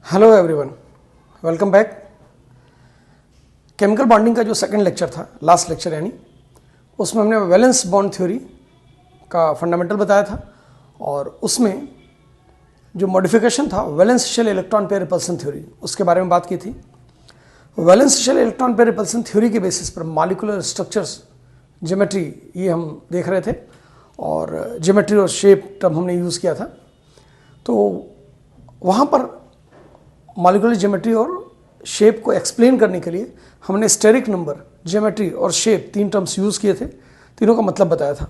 Hello everyone, welcome back. Chemical bonding का जो second lecture था, लास्ट लेक्चर यानी, उसमें हमने वैलेंस बॉन्ड थ्योरी का फंडामेंटल बताया था और उसमें जो मॉडिफिकेशन था valence shell electron pair repulsion theory, उसके बारे में बात की थी। Valence shell electron pair repulsion theory के बेसिस पर मॉलिक्यूलर स्ट्रक्चर्स, ज्योमेट्री, ये हम देख रहे थे और ज्योमेट्री और शेप टर्म हमने यूज़ किया था। तो वहाँ पर मॉलिक्यूलर ज्योमेट्री और शेप को एक्सप्लेन करने के लिए हमने स्टेरिक नंबर, ज्योमेट्री और शेप तीन टर्म्स यूज़ किए थे, तीनों का मतलब बताया था।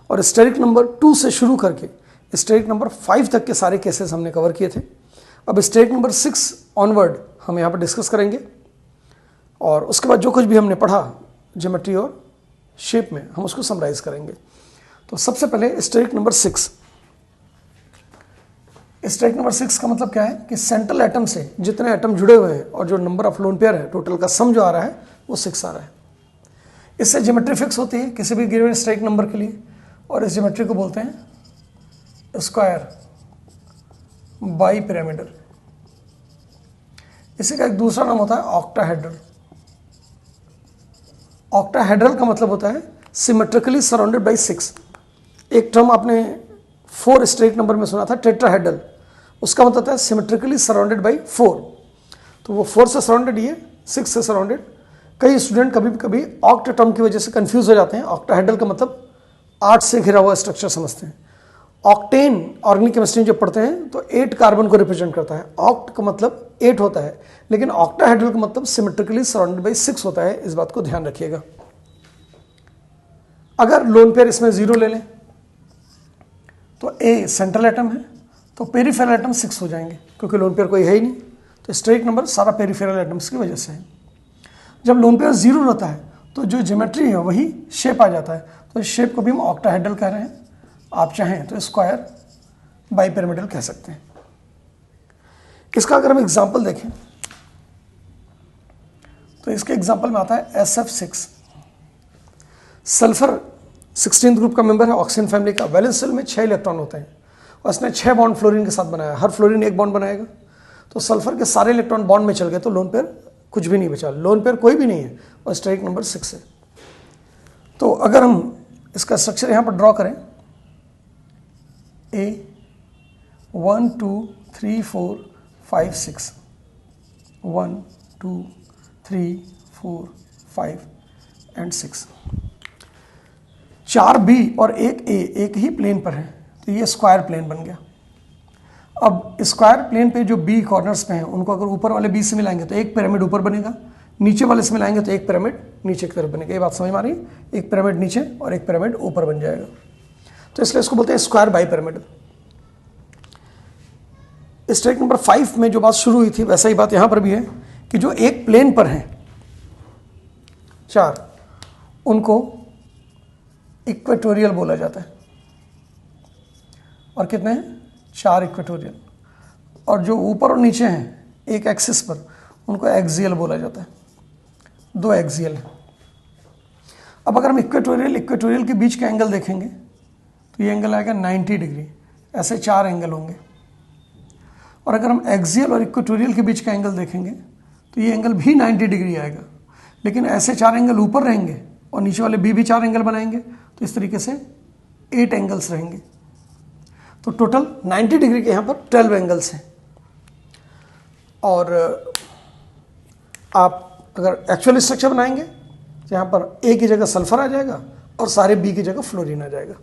और स्टेरिक नंबर 2 से शुरू करके स्टेरिक नंबर 5 तक के सारे केसेस हमने कवर किए थे। अब स्टेरिक नंबर 6 ऑनवर्ड हम यहाँ पर डिस्कस करेंगे और उसके बाद जो कुछ भी हमने पढ़ा ज्योमेट्री और शेप में, हम उसको समराइज करेंगे। तो सबसे पहले स्टेरिक नंबर 6। स्टेरिक नंबर 6 का मतलब क्या है कि सेंट्रल एटम से जितने एटम जुड़े हुए हैं और जो नंबर ऑफ लोन पेयर है, टोटल का सम जो आ रहा है वो 6 आ रहा है। इससे ज्योमेट्री फिक्स होती है किसी भी गिवन स्टेरिक नंबर के लिए और इस ज्योमेट्री को बोलते हैं स्क्वायर बाई पिरामिडल। इसी का एक दूसरा नाम होता है ऑक्टाहेड्रल। ऑक्टाहेड्रल का मतलब होता है सिमेट्रिकली सराउंडेड बाई 6। एक टर्म आपने 4 स्टेरिक नंबर में सुना था, टेट्राहेड्रल, उसका मतलब होता है सिमेट्रिकली सराउंडेड बाई 4। तो वो 4 से सराउंडेड, ये 6 से सराउंडेड। कई स्टूडेंट कभी ऑक्ट टर्म की वजह से कंफ्यूज हो जाते हैं। ऑक्टाहेड्रल का मतलब 8 से घिरा हुआ स्ट्रक्चर समझते हैं। ऑक्टेन ऑर्गेनिक केमिस्ट्री जब पढ़ते हैं तो 8 कार्बन को रिप्रेजेंट करता है। ऑक्ट का मतलब 8 होता है, लेकिन ऑक्टाहेड्रल का मतलब सिमेट्रिकली सराउंडेड बाई 6 होता है। इस बात को ध्यान रखिएगा। अगर लोन पेयर इसमें 0 ले लें तो ए सेंट्रल एटम है तो पेरिफेरल एटम 6 हो जाएंगे, क्योंकि लोन पेयर कोई है ही नहीं। तो स्टेरिक नंबर सारा पेरिफेरल एटम्स की वजह से है। जब लोन पेयर 0 रहता है तो जो ज्योमेट्री है वही शेप आ जाता है। तो इस शेप को भी हम ऑक्टाहेड्रल कह रहे हैं। आप चाहें तो स्क्वायर बाई पिरामिडल कह सकते हैं। इसका अगर हम एग्जाम्पल देखें तो इसके एग्जाम्पल में आता है SF6। सल्फर 16th ग्रुप का मेंबर है, ऑक्सीजन फैमिली का। वैलेंस शेल में 6 इलेक्ट्रॉन होते हैं और इसने 6 बॉन्ड फ्लोरीन के साथ बनाया। हर फ्लोरीन एक बॉन्ड बनाएगा, तो सल्फर के सारे इलेक्ट्रॉन बॉन्ड में चल गए तो लोन पेयर कुछ भी नहीं बचा। लोन पेयर कोई भी नहीं है और स्टेरिक नंबर 6 है। तो अगर हम इसका स्ट्रक्चर यहाँ पर ड्रॉ करें, A 1 2 3 4 5 6 1 2 3 4 5 एंड 6, 4 बी और 1 ए एक ही प्लेन पर है, तो ये स्क्वायर प्लेन बन गया। अब स्क्वायर प्लेन पे जो बी कॉर्नर्स पे हैं उनको अगर ऊपर वाले बी से मिलाएंगे तो एक पिरामिड ऊपर बनेगा, नीचे वाले से मिलाएंगे तो एक पिरामिड नीचे की तरफ बनेगा। ये बात समझ में आ रही है? एक पिरामिड नीचे और एक पिरामिड ऊपर बन जाएगा। तो इसलिए इसको बोलते हैं square bipyramid. Steric number 5 में जो बात शुरू हुई थी वैसा ही बात यहां पर भी है कि जो एक प्लेन पर हैं 4, उनको इक्वेटोरियल बोला जाता है। और कितने हैं? 4 इक्वेटोरियल। और जो ऊपर और नीचे हैं एक एक्सिस पर, उनको एक्सियल बोला जाता है। 2 एक्सियल हैं। अब अगर हम इक्वेटोरियल के बीच का एंगल देखेंगे तो ये एंगल आएगा 90 डिग्री। ऐसे 4 एंगल होंगे। और अगर हम एक्सियल और इक्वेटोरियल के बीच का एंगल देखेंगे तो ये एंगल भी 90 डिग्री आएगा, लेकिन ऐसे 4 एंगल ऊपर रहेंगे और नीचे वाले भी 4 एंगल बनाएंगे, तो इस तरीके से 8 एंगल्स रहेंगे। तो टोटल 90 डिग्री के यहाँ पर 12 एंगल्स हैं। और आप अगर एक्चुअल स्ट्रक्चर बनाएंगे तो यहाँ पर ए की जगह सल्फर आ जाएगा और सारे बी की जगह फ्लोरीन आ जाएगा।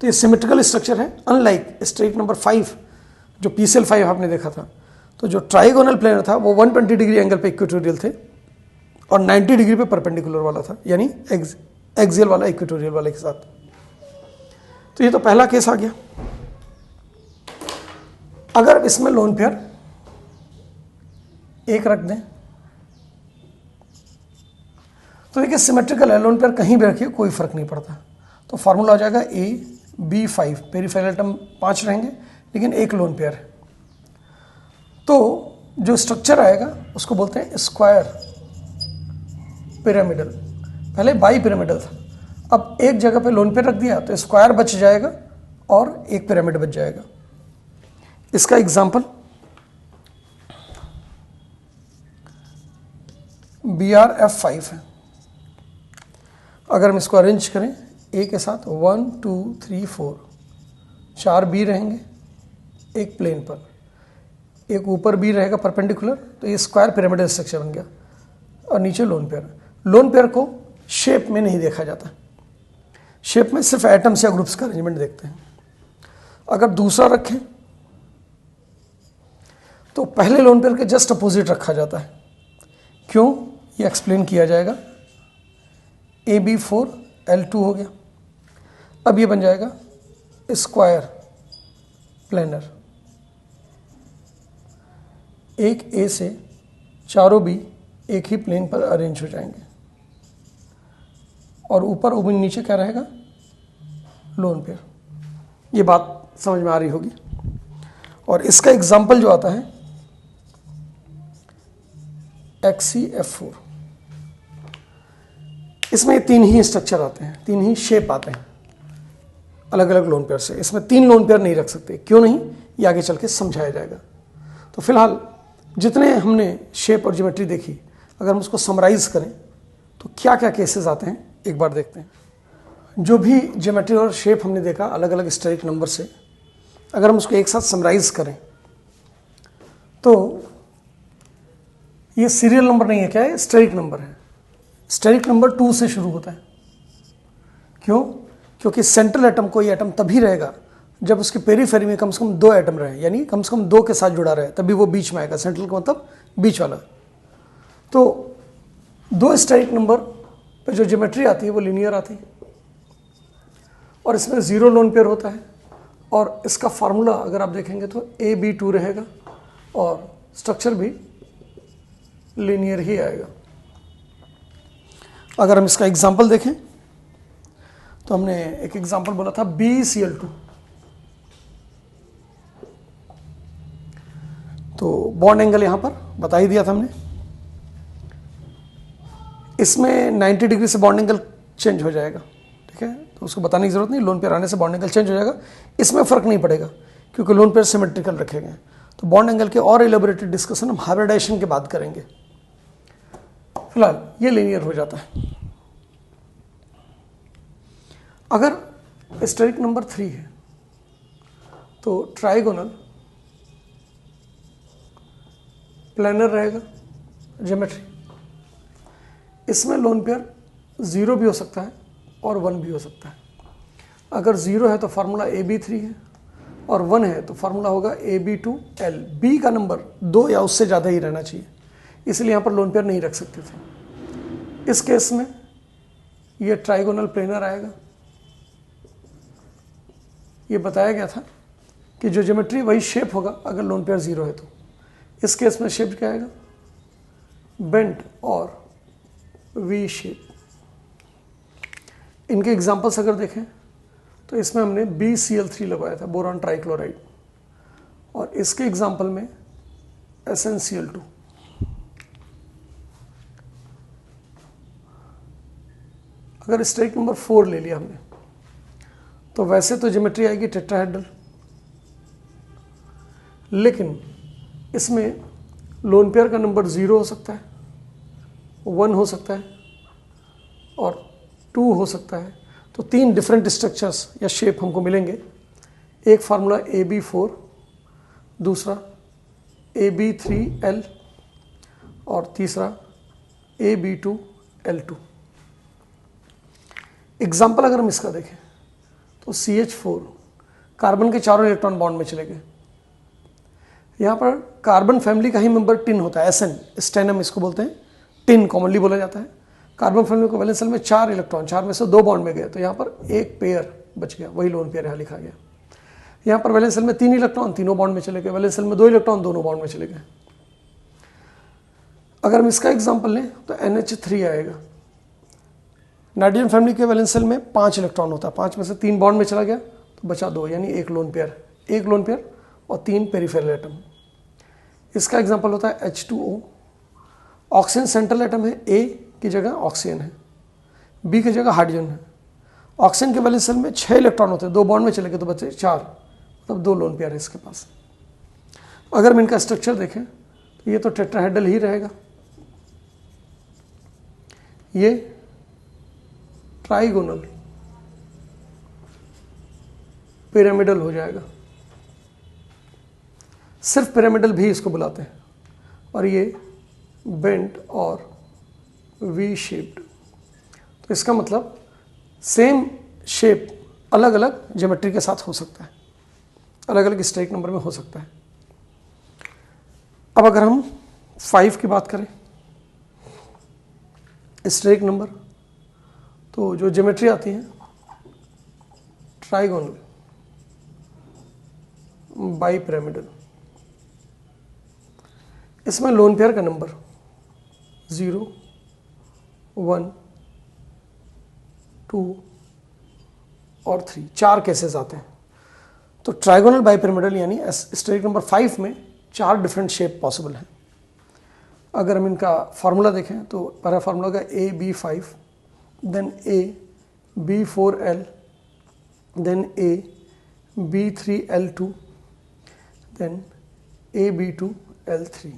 तो ये सिमेट्रिकल स्ट्रक्चर है, अनलाइक स्टेरिक नंबर 5 जो PCl5 आपने देखा था। तो जो ट्राइगोनल प्लेनर था वो 120 डिग्री एंगल पे इक्वेटोरियल थे और 90 डिग्री पे परपेंडिकुलर वाला था, यानी एक्सियल वाला इक्वेटोरियल वाले के साथ। तो ये तो पहला केस आ गया। अगर इसमें लोन पेयर एक रख दें तो देखिए सिमेट्रिकल है, लोन पेयर कहीं भी रखिए कोई फर्क नहीं पड़ता। तो फॉर्मूला हो जाएगा AB5, पेरिफेरल एटम 5 रहेंगे लेकिन एक लोन पेयर है। तो जो स्ट्रक्चर आएगा उसको बोलते हैं स्क्वायर पिरामिडल। पहले बाई पिरामिडल था, अब एक जगह पे लोन पेयर रख दिया तो स्क्वायर बच जाएगा और एक पिरामिड बच जाएगा। इसका एग्जांपल BrF5 है। अगर हम इसको अरेंज करें ए के साथ 1 2 3 4, 4 बी रहेंगे एक प्लेन पर, एक ऊपर बी रहेगा परपेंडिकुलर, तो ये स्क्वायर पिरामिडल स्ट्रक्चर बन गया। और नीचे लोन पेयर। लोन पेयर को शेप में नहीं देखा जाता, शेप में सिर्फ एटम्स या ग्रुप्स का अरेंजमेंट देखते हैं। अगर दूसरा रखें तो पहले लोन पेयर के जस्ट अपोजिट रखा जाता है। क्यों, ये एक्सप्लेन किया जाएगा। AB4L2 हो गया। अब ये बन जाएगा स्क्वायर प्लेनर। एक ए से चारों बी एक ही प्लेन पर अरेंज हो जाएंगे और ऊपर और नीचे क्या रहेगा, लोन पेयर। ये बात समझ में आ रही होगी। और इसका एग्जाम्पल जो आता है XCF4, इसमें 3 ही स्ट्रक्चर आते हैं, 3 ही शेप आते हैं अलग अलग लोन पेयर से। इसमें 3 लोन पेयर नहीं रख सकते। क्यों नहीं, ये आगे चल के समझाया जाएगा। तो फिलहाल जितने हमने शेप और ज्योमेट्री देखी, अगर हम उसको समराइज करें तो क्या क्या केसेस आते हैं एक बार देखते हैं। जो भी ज्योमेट्री और शेप हमने देखा अलग अलग स्टेरिक नंबर से, अगर हम उसको एक साथ समराइज करें तो ये सीरियल नंबर नहीं है, क्या है, स्टेरिक नंबर है। स्टेरिक नंबर 2 से शुरू होता है। क्यों, क्योंकि सेंट्रल एटम कोई एटम तभी रहेगा जब उसके पेरीफेरी में कम से कम 2 एटम रहे, यानी कम से कम 2 के साथ जुड़ा रहे, तभी वो बीच में आएगा। सेंट्रल का मतलब बीच वाला। तो 2 स्टेरिक नंबर पे जो ज्योमेट्री आती है वो लीनियर आती है और इसमें 0 लोन पेयर होता है। और इसका फार्मूला अगर आप देखेंगे तो AB2 रहेगा और स्ट्रक्चर भी लीनियर ही आएगा। अगर हम इसका एग्जांपल देखें तो हमने एक एग्जांपल बोला था BCl2। तो बॉन्ड एंगल यहां पर बता ही दिया था हमने। इसमें 90 डिग्री से बॉन्ड एंगल चेंज हो जाएगा, ठीक है, तो उसको बताने की जरूरत नहीं। लोन पेयर आने से बॉन्ड एंगल चेंज हो जाएगा, इसमें फर्क नहीं पड़ेगा क्योंकि लोन पेयर सिमेट्रिकल रखे गए हैं। तो बॉन्ड एंगल के और एलेबोरेटेड डिस्कशन हम हाइब्रिडाइजेशन के बाद करेंगे। फिलहाल ये लीनियर हो जाता है। अगर स्टेरिक नंबर 3 है तो ट्राइगोनल प्लेनर रहेगा ज्योमेट्री। इसमें लोन पेयर 0 भी हो सकता है और 1 भी हो सकता है। अगर 0 है तो फार्मूला AB3 है और 1 है तो फार्मूला होगा AB2L। B का नंबर 2 या उससे ज़्यादा ही रहना चाहिए, इसलिए यहाँ पर लोन पेयर नहीं रख सकते थे। इस केस में ये ट्राइगोनल प्लेनर आएगा। ये बताया गया था कि जो ज्योमेट्री वही शेप होगा अगर लोन पेयर 0 है तो। इस केस में शेप क्या आएगा, बेंट और वी शेप। इनके एग्जांपल्स अगर देखें तो इसमें हमने BCl3 लगवाया था, बोरॉन ट्राइक्लोराइड, और इसके एग्जांपल में SnCl2। अगर स्टेरिक नंबर 4 ले लिया हमने तो वैसे तो ज्योमेट्री आएगी टेट्राहेड्रल, लेकिन इसमें लोन पेयर का नंबर 0 हो सकता है, 1 हो सकता है और 2 हो सकता है। तो 3 डिफरेंट स्ट्रक्चर्स या शेप हमको मिलेंगे। एक फार्मूला AB4, दूसरा AB3L और तीसरा AB2L2। एग्जाम्पल अगर हम इसका देखें तो CH4 कार्बन के चारों इलेक्ट्रॉन बॉन्ड में चले गए। यहाँ पर कार्बन फैमिली का ही मेंबर टिन होता है, SN, स्टेनम इसको बोलते हैं, टिन कॉमनली बोला जाता है। कार्बन फैमिली को वैलेंस शेल में 4 इलेक्ट्रॉन, 4 में से 2 बॉन्ड में गए, तो यहाँ पर एक पेयर बच गया, वही लोन पेयर यहाँ लिखा गया। यहाँ पर वैलेंस शेल में 3 इलेक्ट्रॉन, तीनों बॉन्ड में चले गए। वैलेंस शेल में 2 इलेक्ट्रॉन, दोनों बॉन्ड में चले गए। अगर हम इसका एग्जाम्पल लें तो NH3 आएगा। नाइट्रोजन फैमिली के वैलेंस शेल में 5 इलेक्ट्रॉन होता है, 5 में से 3 बॉन्ड में चला गया तो बचा 2, यानी एक लोन पेयर और 3 पेरिफेरल एटम। इसका एग्जांपल होता है H2O। ऑक्सीजन सेंट्रल एटम है, A की जगह ऑक्सीजन है, B की जगह हाइड्रोजन है। ऑक्सीजन के वैलेंस शेल में 6 इलेक्ट्रॉन होते हैं, 2 बॉन्ड में चले गए तो बचे 4, मतलब 2 लोन पेयर है इसके पास। अगर हम इनका स्ट्रक्चर देखें तो ये तो टेट्राहेड्रल ही रहेगा। ये ट्राइगोनल पिरामिडल हो जाएगा, सिर्फ पिरामिडल भी इसको बुलाते हैं। और ये बेंट और वी शेप्ड। तो इसका मतलब सेम शेप अलग अलग ज्योमेट्री के साथ हो सकता है, अलग अलग स्ट्राइक नंबर में हो सकता है। अब अगर हम 5 की बात करें, स्ट्राइक नंबर, तो जो ज्योमेट्री आती है ट्राइगोनल बाई पिरामिडल, इसमें लोन पेयर का नंबर 0, 1, 2 और 3, 4 केसेस आते हैं। तो ट्राइगोनल बाई पिरामिडल यानी स्ट्राइक नंबर 5 में 4 डिफरेंट शेप पॉसिबल हैं। अगर हम इनका फार्मूला देखें तो पहला फार्मूला का AB5, then AB4L, then AB3L2, then AB2L3।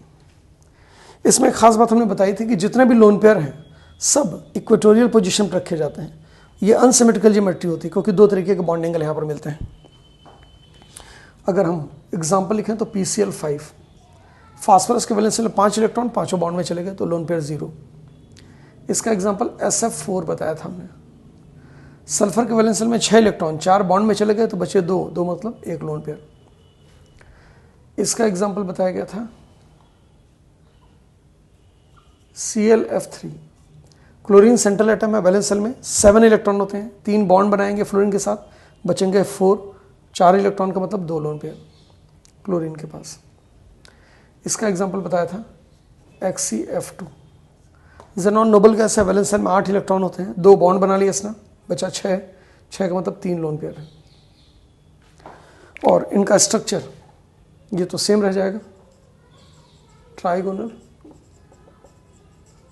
इसमें खास बात हमने बताई थी कि जितने भी लोन पेयर हैं सब इक्वेटोरियल पोजीशन पर रखे जाते हैं। ये अनसिमेट्रिकल ज्योमेट्री होती है क्योंकि 2 तरीके के बॉन्ड एंगल यहाँ पर मिलते हैं। अगर हम एग्जांपल लिखें तो PCl5, फास्फोरस के वैलेंस में 5 इलेक्ट्रॉन, पांचों बॉन्ड में चले गए तो लोन पेयर 0। इसका एग्जांपल SF4 बताया था हमने। सल्फर के वैलेंस में 6 इलेक्ट्रॉन, 4 बॉन्ड में चले गए तो बचे 2 मतलब 1 लोन पेयर। इसका एग्जांपल बताया गया था ClF3, क्लोरीन सेंट्रल एटम है, वैलेंस शेल में 7 इलेक्ट्रॉन होते हैं, 3 बॉन्ड बनाएंगे फ्लोरीन के साथ, बचेंगे 4, 4 इलेक्ट्रॉन का मतलब 2 लोन पेयर क्लोरीन के पास। इसका एग्जांपल बताया था XCF2, ज़ेनॉन नोबल गैस है, वैलेंस शेल में 8 इलेक्ट्रॉन होते हैं, 2 बॉन्ड बना लिया इसने, बचा 6 का मतलब 3 लोन पेयर है। और इनका स्ट्रक्चर ये तो सेम रह जाएगा, trigonal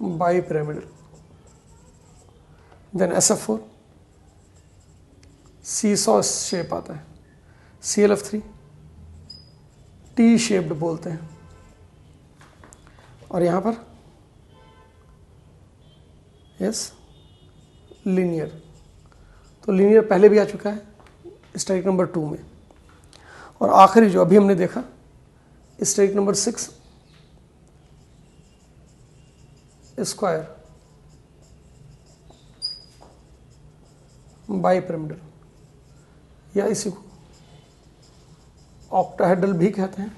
bipyramidal. Then SF4 seesaw shape आता है, ClF3 टी शेप्ड बोलते हैं, और यहां पर यस लीनियर। तो लीनियर पहले भी आ चुका है स्ट्राइक नंबर 2 में। और आखिरी जो अभी हमने देखा strike number 6, square bi pyramidal, या इसी को ऑक्टाहेड्रल भी कहते हैं।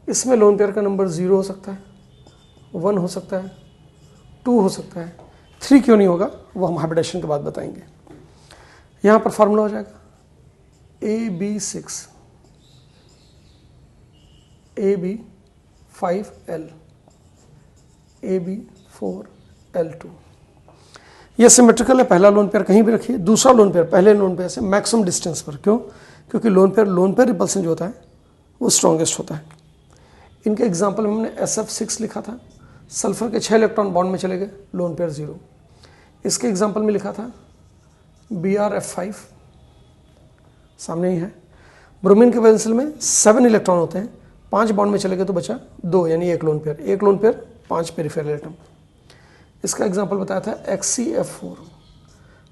इसमें लोन पेयर का नंबर 0 हो सकता है, 1 हो सकता है, 2 हो सकता है, 3 क्यों नहीं होगा वो हम हाइब्रिडेशन के बाद बताएंगे। यहाँ पर फार्मूला हो जाएगा AB6, AB5L, AB4L2। यह सिमेट्रिकल है, पहला लोन पेयर कहीं भी रखिए, दूसरा लोन पेयर पहले लोन पेयर से मैक्सिमम डिस्टेंस पर। क्यों? क्योंकि लोन पेयर रिपल्सन जो होता है वो स्ट्रॉन्गेस्ट होता है। इनके एग्जांपल में हमने SF6 लिखा था, सल्फर के 6 इलेक्ट्रॉन बॉन्ड में चले गए, लोन पेयर 0। इसके एग्जांपल में लिखा था BrF5, सामने ही है, ब्रोमीन के वैलेंस शेल में 7 इलेक्ट्रॉन होते हैं, 5 बॉन्ड में चले गए तो बचा 2 यानी 1 लोन पेयर, 5 पेरिफेरल एटम। इसका एग्जांपल बताया था XCF4,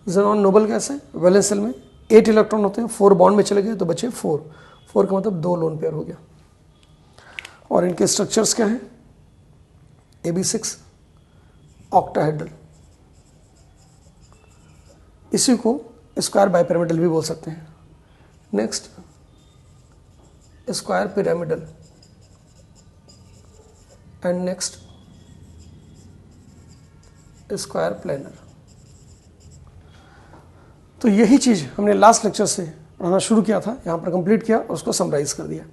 ज़ेनॉन नोबल गैस है, वैलेंस शेल में 8 इलेक्ट्रॉन होते हैं, 4 बॉन्ड में चले गए तो बचे 4 का मतलब 2 लोन पेयर हो गया। और इनके स्ट्रक्चर्स क्या हैं? AB6 ऑक्टाहेड्रल, इसी को स्क्वायर बाई पिरामिडल भी बोल सकते हैं। Next square pyramidal, and next square planar. तो यही चीज़ हमने लास्ट लेक्चर से पढ़ाना शुरू किया था, यहाँ पर कंप्लीट किया और उसको समराइज कर दिया।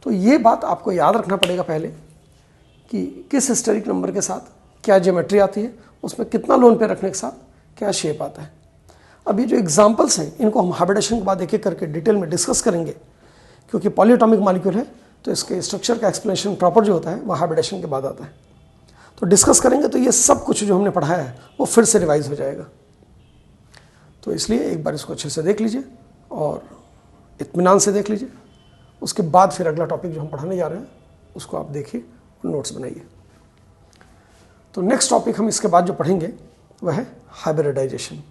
तो ये बात आपको याद रखना पड़ेगा पहले कि किस हिस्टेरिक नंबर के साथ क्या ज्योमेट्री आती है, उसमें कितना लोन पेयर रखने के साथ क्या शेप आता है। अब ये जो एग्जांपल्स हैं इनको हम हाइब्रिडेशन के बाद एक एक करके डिटेल में डिस्कस करेंगे, क्योंकि पॉलीएटॉमिक मॉलिक्यूल है तो इसके स्ट्रक्चर का एक्सप्लेनेशन प्रॉपर जो होता है वह हाइब्रिडेशन के बाद आता है। तो डिस्कस करेंगे तो ये सब कुछ जो हमने पढ़ाया है वो फिर से रिवाइज हो जाएगा। तो इसलिए एक बार इसको अच्छे से देख लीजिए और इत्मीनान से देख लीजिए, उसके बाद फिर अगला टॉपिक जो हम पढ़ाने जा रहे हैं उसको आप देखिए और नोट्स बनाइए। तो नेक्स्ट टॉपिक हम इसके बाद जो पढ़ेंगे वह है हाइब्रिडाइजेशन।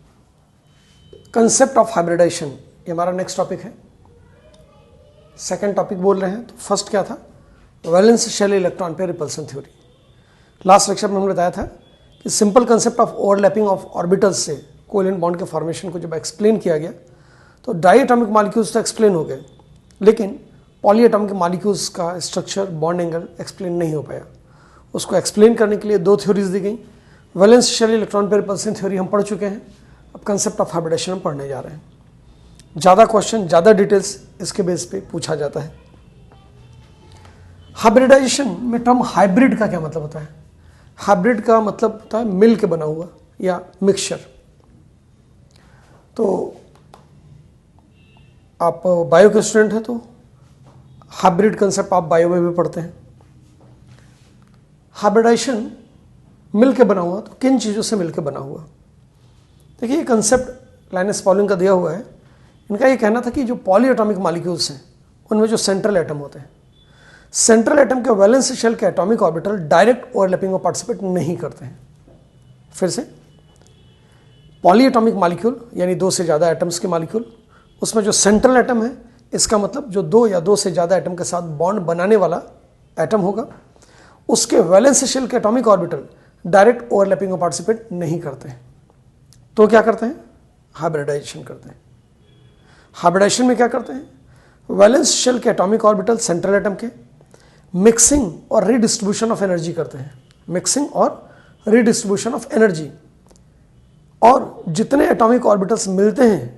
कंसेप्ट ऑफ हाइब्रिडाइजेशन ये हमारा नेक्स्ट टॉपिक है। सेकंड टॉपिक बोल रहे हैं, तो फर्स्ट क्या था? Valence shell electron pair repulsion theory. Last lecture में हमने बताया था कि simple concept of overlapping of orbitals से कोवेलेंट बॉन्ड के फॉर्मेशन को जब एक्सप्लेन किया गया तो डाई एटॉमिक मॉलिक्यूल्स तो एक्सप्लेन हो गए, लेकिन पॉली एटॉमिक मॉलिक्यूल्स का स्ट्रक्चर, बॉन्ड एंगल एक्सप्लेन नहीं हो पाया। उसको एक्सप्लेन करने के लिए दो थ्योरीज दी गई। Valence shell electron pair repulsion theory हम पढ़ चुके हैं, अब कंसेप्ट ऑफ हाइब्रिडेशन हम पढ़ने जा रहे हैं। ज़्यादा क्वेश्चन, ज़्यादा डिटेल्स इसके बेस पे पूछा जाता है। हाइब्रिडाइजेशन में टर्म हाइब्रिड का क्या मतलब होता है? हाइब्रिड का मतलब होता है मिल के बना हुआ या मिक्सचर। तो आप बायो के स्टूडेंट हैं तो हाइब्रिड कंसेप्ट आप बायो में भी पढ़ते हैं। हाइब्रिडाइजेशन मिल के बना हुआ, तो किन चीज़ों से मिल के बना हुआ? देखिए, ये कंसेप्ट लाइनस पॉलिंग का दिया हुआ है। इनका ये कहना था कि जो पॉली एटॉमिक मॉलिक्यूल्स हैं उनमें जो सेंट्रल एटम होते हैं, सेंट्रल एटम के वैलेंस शेल के एटॉमिक ऑर्बिटल डायरेक्ट ओवरलैपिंग में पार्टिसिपेट नहीं करते हैं। फिर से, पॉली एटॉमिक मॉलिक्यूल यानी दो से ज़्यादा एटम्स के मॉलिक्यूल, उसमें जो सेंट्रल एटम है, इसका मतलब जो दो या दो से ज़्यादा एटम के साथ बॉन्ड बनाने वाला एटम होगा, उसके वैलेंस शेल के एटॉमिक ऑर्बिटल डायरेक्ट ओवरलैपिंग में पार्टिसिपेट नहीं करते हैं। तो क्या करते हैं? हाइब्रिडाइजेशन करते हैं। हाइब्रिडाइजेशन में क्या करते हैं? वैलेंस शेल के एटॉमिक ऑर्बिटल सेंट्रल एटम के मिक्सिंग और रीडिस्ट्रीब्यूशन ऑफ एनर्जी करते हैं। मिक्सिंग और रीडिस्ट्रीब्यूशन ऑफ एनर्जी, और जितने एटॉमिक ऑर्बिटल्स मिलते हैं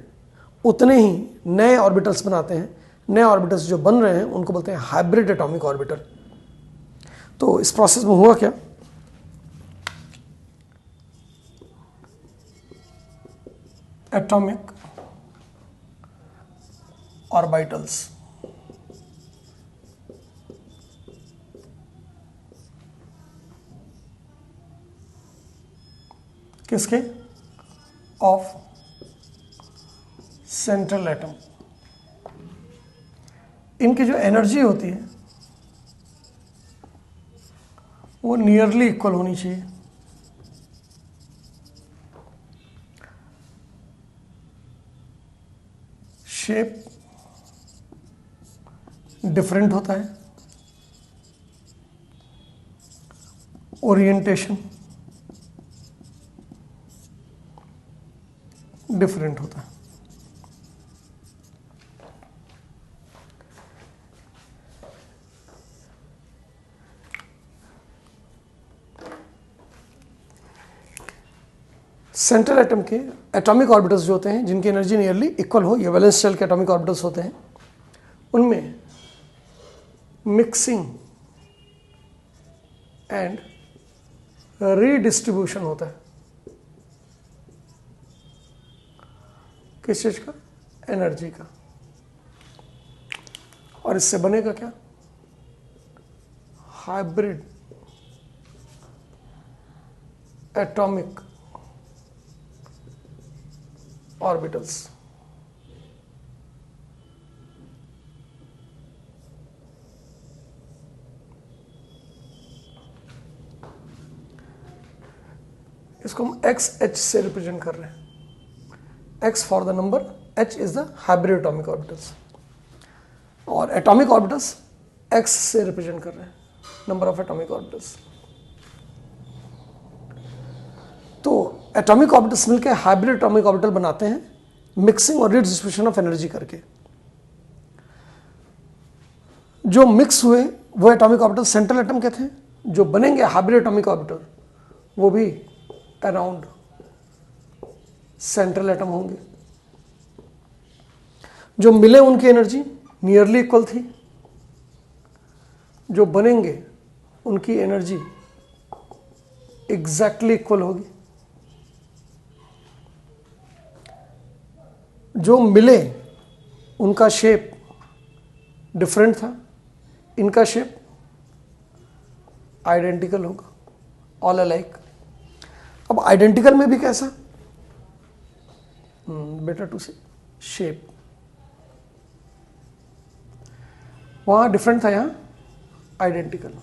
उतने ही नए ऑर्बिटल्स बनाते हैं। नए ऑर्बिटल्स जो बन रहे हैं उनको बोलते हैं हाइब्रिड एटॉमिक ऑर्बिटल। तो इस प्रोसेस में हुआ क्या? एटॉमिक ऑर्बिटल्स किसके? Of central atom. इनकी जो एनर्जी होती है वो नियरली इक्वल होनी चाहिए। शेप डिफरेंट होता है, ओरिएंटेशन डिफरेंट होता है। सेंट्रल एटम के एटॉमिक ऑर्बिटल्स जो होते हैं जिनकी एनर्जी नियरली इक्वल हो, ये वैलेंस शेल के एटॉमिक ऑर्बिटल्स होते हैं, उनमें मिक्सिंग एंड रीडिस्ट्रीब्यूशन होता है। किस चीज का? एनर्जी का। और इससे बनेगा क्या? Hybrid atomic orbitals. इसको हम XH से रिप्रेजेंट कर रहे हैं। X for the number, H is the hybrid atomic orbitals, और एटॉमिक ऑर्बिटल्स X से रिप्रेजेंट कर रहे हैं, नंबर ऑफ एटॉमिक ऑर्बिटल्स। तो एटॉमिक ऑर्बिटल्स मिलकर हाइब्रिड एटॉमिक ऑर्बिटल बनाते हैं मिक्सिंग और रीडिस्ट्रीब्यूशन ऑफ एनर्जी करके। जो मिक्स हुए वो एटॉमिक ऑर्बिटल सेंट्रल एटम के थे, जो बनेंगे हाइब्रिड एटॉमिक ऑर्बिटल वो भी अराउंड सेंट्रल एटम होंगे। जो मिले उनकी एनर्जी नियरली इक्वल थी, जो बनेंगे उनकी एनर्जी एग्जैक्टली इक्वल होगी। जो मिले उनका शेप डिफरेंट था, इनका शेप आइडेंटिकल होगा, ऑल अलाइक। अब आइडेंटिकल में भी कैसा? बेटर टू से शेप, वहां डिफरेंट था, यहां आइडेंटिकल।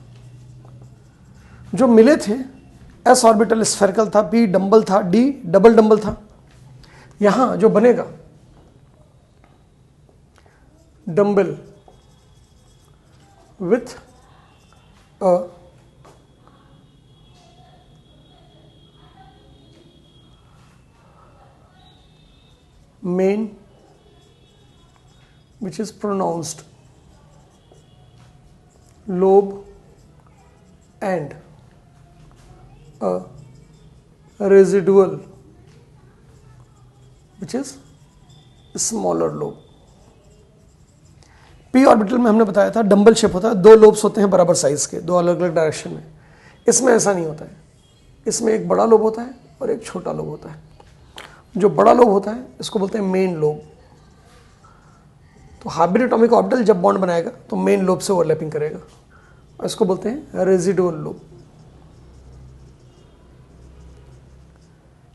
जो मिले थे एस ऑर्बिटल स्फेरिकल था, पी डंबल था, डी डबल डंबल था। यहां जो बनेगा dumbbell with a main which is pronounced lobe and a residual which is smaller lobe। P orbital में हमने बताया था डंबल शेप होता है, दो लोब्स होते हैं बराबर साइज के, दो अलग अलग डायरेक्शन में। इसमें ऐसा नहीं होता है, इसमें एक बड़ा लोब होता है और एक छोटा लोब होता है। जो बड़ा लोब होता है इसको बोलते हैं मेन लोब। तो हाइब्रिड एटॉमिक ऑर्बिटल जब बॉन्ड बनाएगा तो मेन लोब से ओवरलैपिंग करेगा और इसको बोलते हैं रेजिडुअल लोब।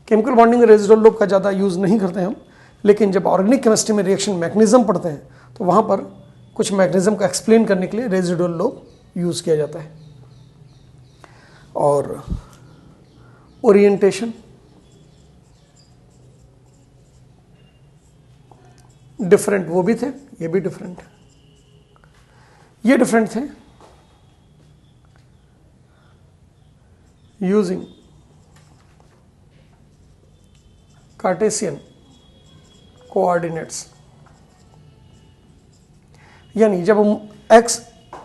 केमिकल बॉन्डिंग में रेजिडुअल लोब का ज़्यादा यूज़ नहीं करते हैं हम, लेकिन जब ऑर्गेनिक केमिस्ट्री में रिएक्शन मैकेनिज्म पढ़ते हैं तो वहाँ पर कुछ मैकेनिज्म का एक्सप्लेन करने के लिए रेजिडुअल लोब यूज़ किया जाता है। और ओरिएंटेशन डिफरेंट, वो भी थे, ये भी डिफरेंट है। ये डिफरेंट थे यूजिंग कार्टेशियन कोऑर्डिनेट्स, यानी जब हम एक्स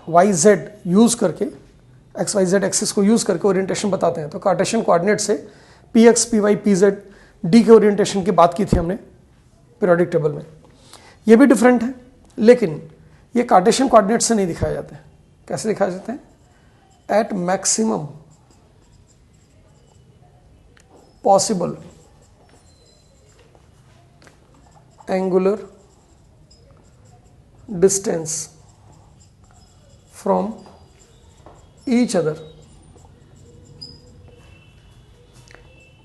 वाई जेड यूज करके, एक्स वाई जेड एक्सिस को यूज करके ओरिएंटेशन बताते हैं तो कार्टेशियन कोऑर्डिनेट से P X P Y P Z D के ओरिएंटेशन की बात की थी हमने पीरियोडिक टेबल में। ये भी डिफरेंट है, लेकिन ये कार्टेशियन कोऑर्डिनेट से नहीं दिखाए जाते हैं। कैसे दिखाए जाते हैं? At maximum possible angular distance from each other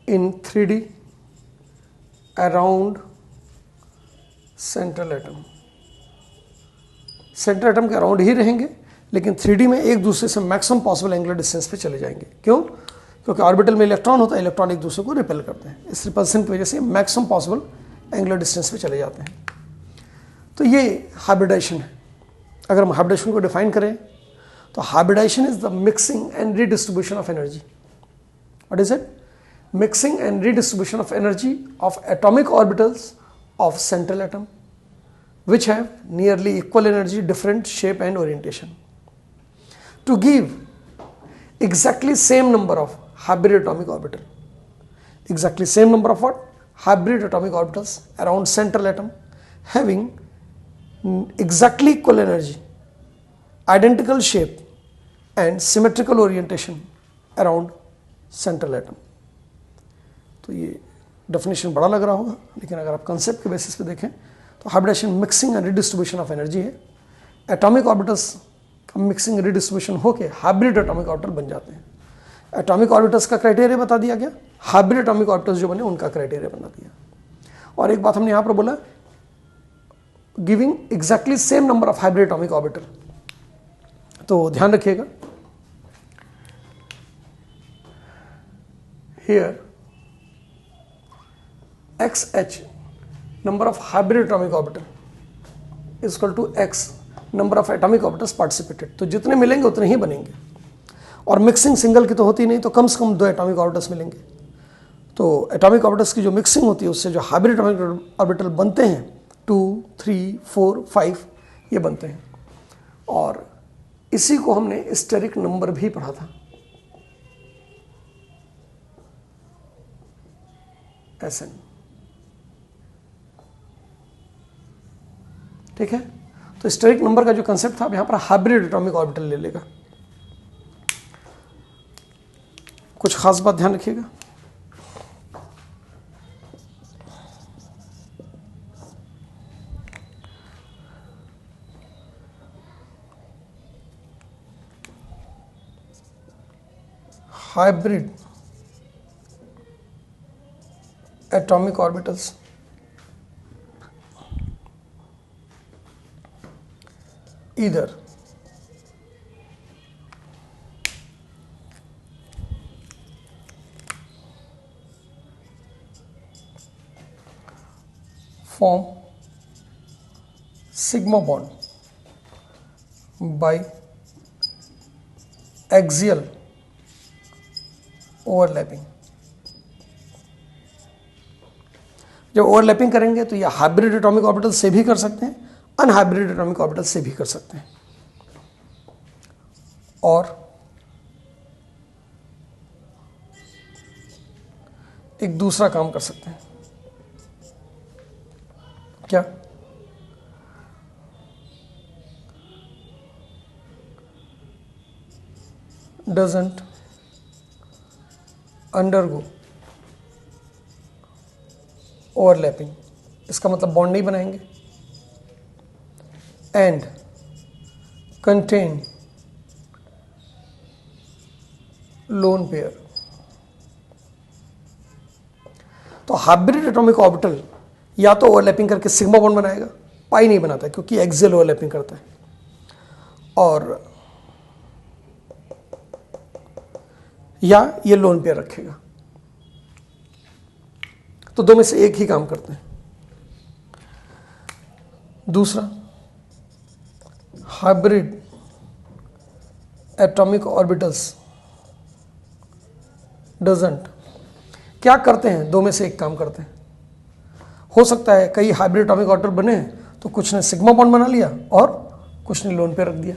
in 3D around central atom. Central atom के अराउंड ही रहेंगे, लेकिन 3D में एक दूसरे से मैक्सिमम पॉसिबल एंगुलर डिस्टेंस पे चले जाएंगे। क्यों? क्योंकि ऑर्बिटल में इलेक्ट्रॉन होता है, इलेक्ट्रॉन एक दूसरे को रिपेल करते हैं, इस रिपल्सन की वजह से मैक्सिमम पॉसिबल एंगुलर डिस्टेंस पे चले जाते हैं। तो ये हाइब्रिडाइजेशन है। अगर हम हाइब्रिडाइजेशन को डिफाइन करें तो hybridization is the mixing and redistribution of energy. What is it? Mixing and redistribution of energy of atomic orbitals of central atom which have nearly equal energy, different shape and orientation, to give exactly same number of hybrid atomic orbital. Exactly same number of what? Hybrid atomic orbitals around central atom having exactly equal energy, identical shape and symmetrical orientation around central atom. तो ये definition बड़ा लग रहा होगा, लेकिन अगर आप concept के बेसिस पे देखें तो hybridization mixing and redistribution of energy है। एटॉमिक ऑर्बिटल्स का मिक्सिंग रिडिस्ट्रीब्यूशन होकर हाइब्रिड एटॉमिक ऑर्बिटल बन जाते हैं। एटॉमिक ऑर्बिटल्स का क्राइटेरिया बता दिया गया, हाइब्रिड एटॉमिक ऑर्बिटल्स जो बने उनका क्राइटेरिया बता दिया। और एक बात हमने यहाँ पर बोला, giving exactly same number of hybrid atomic orbital. तो ध्यान रखिएगा, here XH number of hybrid atomic orbital is equal to X number of atomic orbitals participated। तो जितने मिलेंगे उतने ही बनेंगे, और मिक्सिंग सिंगल की तो होती नहीं, तो कम से कम 2 एटॉमिक ऑर्बिटल्स मिलेंगे। तो एटॉमिक ऑर्बिटल्स की जो मिक्सिंग होती है उससे जो हाइब्रिड एटॉमिक ऑर्बिटल बनते हैं 2, 3, 4, 5 ये बनते हैं। और इसी को हमने स्टेरिक नंबर भी पढ़ा था, SN। ठीक है, तो स्टेरिक नंबर का जो कंसेप्ट था, अब यहां पर हाइब्रिड एटॉमिक ऑर्बिटल ले लेगा। कुछ खास बात ध्यान रखिएगा, hybrid atomic orbitals either form sigma bond by axial overlapping. जब ओवरलैपिंग करेंगे तो ये हाइब्रिड एटॉमिक ऑर्बिटल से भी कर सकते हैं, अनहाइब्रिड एटॉमिक ऑर्बिटल से भी कर सकते हैं, और एक दूसरा काम कर सकते हैं. क्या? doesn't undergo overlapping. इसका मतलब बॉन्ड नहीं बनाएंगे. and contain lone pair. तो हाइब्रिड एटॉमिक ऑर्बिटल या तो ओवरलैपिंग करके सिग्मा बॉन्ड बनाएगा, पाई नहीं बनाता क्योंकि एक्सियल ओवरलैपिंग करता है, और या ये लोन पेयर रखेगा. तो दो में से एक ही काम करते हैं. दूसरा, हाइब्रिड एटॉमिक ऑर्बिटल्स डजंट, क्या करते हैं? दो में से एक काम करते हैं. हो सकता है कई हाइब्रिड एटॉमिक ऑर्बिटल बने तो कुछ ने सिग्मा बॉन्ड बना लिया और कुछ ने लोन पेयर रख दिया.